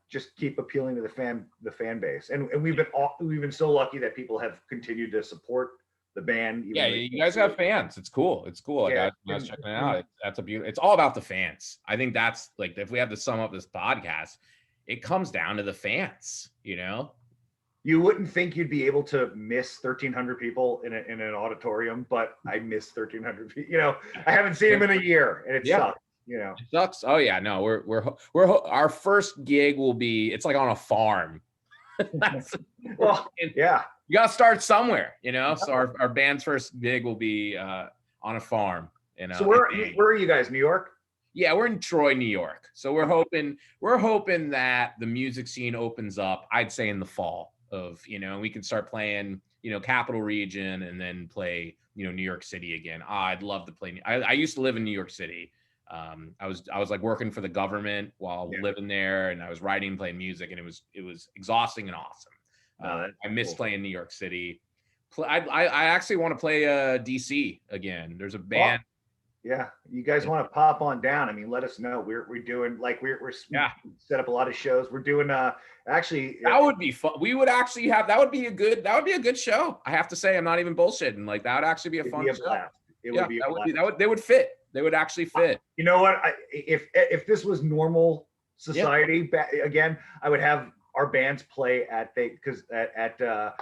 just keep appealing to the fan base. And we've been so lucky that people have continued to support the band. Yeah, you guys have fans. It's cool. It's cool. Like, Yeah. I was checking it out. That's a beautiful. It's all about the fans. I think that's like, if we have to sum up this podcast, it comes down to the fans. You know, You wouldn't think you'd be able to miss 1,300 people in an auditorium, but I miss 1,300 people. You know, I haven't seen them in a year, and it sucks. You know, it sucks. Oh yeah, no, we're our first gig will be. It's like on a farm. well, yeah. You gotta start somewhere, you know. So our band's first gig will be on a farm. You know. So where are you guys? New York? Yeah, we're in Troy, New York. So we're hoping that the music scene opens up. I'd say in the fall of, you know, we can start playing, you know, Capital Region and then play, you know, New York City again. I'd love to play. I used to live in New York City. I was like working for the government while living there, and I was writing, playing music, and it was exhausting and awesome. I miss playing New York City. I actually want to play DC again. There's a band. Yeah, you guys want to pop on down? I mean, let us know. We're doing like we're set up a lot of shows. We're doing actually that would be fun. We would actually have that would be a good show. I have to say, I'm not even bullshitting. Like that would actually be a fun show. Blast. It would be they would fit. They would actually fit. You know what? If this was normal society again, I would have our bands play at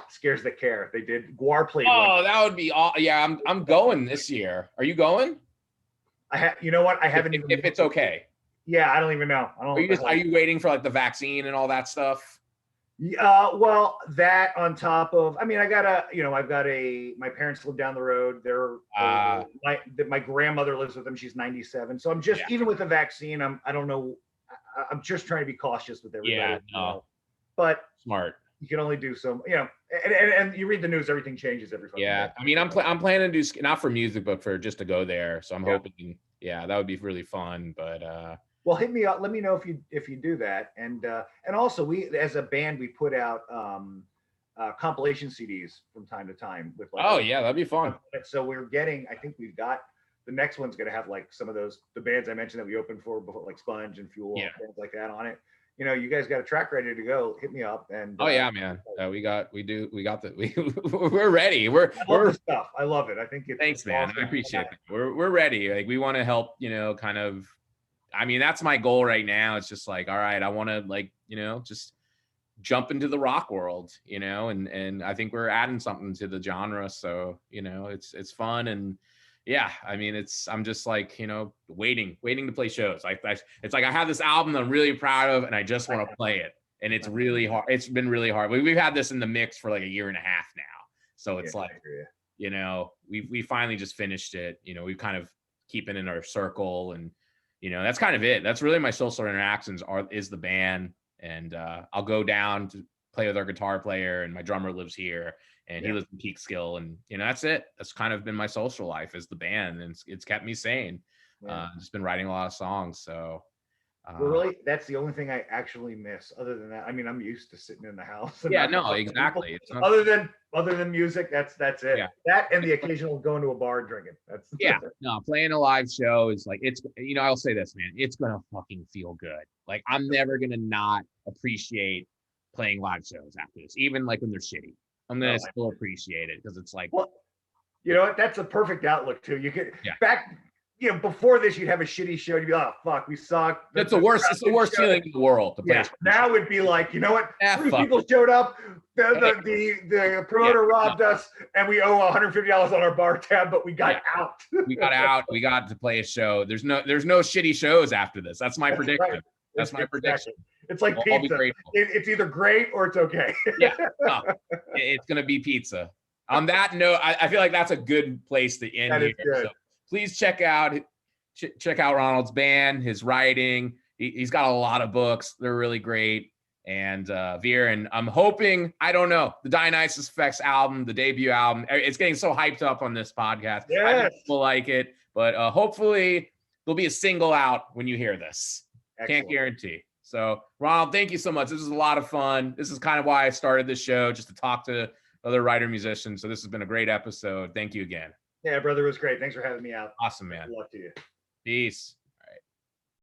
Scares That Care. They did Guar played. Oh, that would be all. Yeah, I'm going this year. Are you going? You know what? I haven't even. If it's okay. Yeah, I don't even know. Are you waiting for like the vaccine and all that stuff? Well, that on top of, I mean, I've got my parents live down the road. My grandmother lives with them. She's 97. So I'm just, even with the vaccine, I don't know. I'm just trying to be cautious with everybody. Yeah, no. You know? But smart. You can only do so, you know, and you read the news, everything changes every fucking day. I mean, I'm planning to do, not for music, but for just to go there. So I'm hoping, that would be really fun. But well, hit me up. Let me know if you do that. And also we, as a band, we put out compilation CDs from time to time with like, that'd be fun. So I think we've got, the next one's going to have like some of the bands I mentioned that we opened for before, like Sponge and Fuel, and things like that on it. You know, you guys got a track ready to go. Hit me up. And man, we're ready. We're the stuff. I love it. I think it's thanks, man. Awesome. I appreciate it. We're ready. Like we want to help. You know, kind of. I mean, that's my goal right now. It's just like, all right, I want to like, you know, just jump into the rock world. You know, and I think we're adding something to the genre. So you know, it's fun and. Yeah, I mean, I'm just like, you know, waiting to play shows. It's like I have this album that I'm really proud of, and I just want to play it. And it's really hard. It's been really hard. We've had this in the mix for like a year and a half now. So it's like, you know, we finally just finished it. You know, we've kind of keep it in our circle, and you know, that's kind of it. That's really my social interactions is the band, and I'll go down to play with our guitar player, and my drummer lives here. And he lives in Peekskill, and you know that's it. That's kind of been my social life is the band, and it's kept me sane. Just been writing a lot of songs, so. Well, really, that's the only thing I actually miss. Other than that, I mean, I'm used to sitting in the house. Exactly. Other than music, that's it. Yeah. That and the occasional going to a bar and drinking. That's playing a live show is like it's. You know, I'll say this, man. It's gonna fucking feel good. Like I'm never gonna not appreciate playing live shows after this, even like when they're shitty. I'm gonna still appreciate it because it's like, well, you know what? That's a perfect outlook too. You could you know, before this, you'd have a shitty show. You'd be like, oh, fuck, we suck. It's the worst feeling in the world to play. Yeah, now it'd be like, you know what? Three fuck people showed up. The promoter robbed us, and we owe $150 on our bar tab, but we got out. We got out. We got to play a show. There's no shitty shows after this. That's my prediction. Right. That's my prediction. It's like pizza. It's either great or it's okay. Yeah, no, it's gonna be pizza. On that note, I feel like that's a good place to end here. So please check out Ronald's band, his writing. He's got a lot of books. They're really great. And Veer, and I'm hoping, I don't know, the Dionysus Effects album, the debut album, it's getting so hyped up on this podcast. Yes. I think people like it, but hopefully there'll be a single out when you hear this. Excellent. Can't guarantee. So Ronald, thank you so much. This was a lot of fun. This is kind of why I started this show, just to talk to other writer musicians. So this has been a great episode. Thank you again. Yeah, brother, it was great. Thanks for having me out. Awesome, man. Good luck to you. Peace.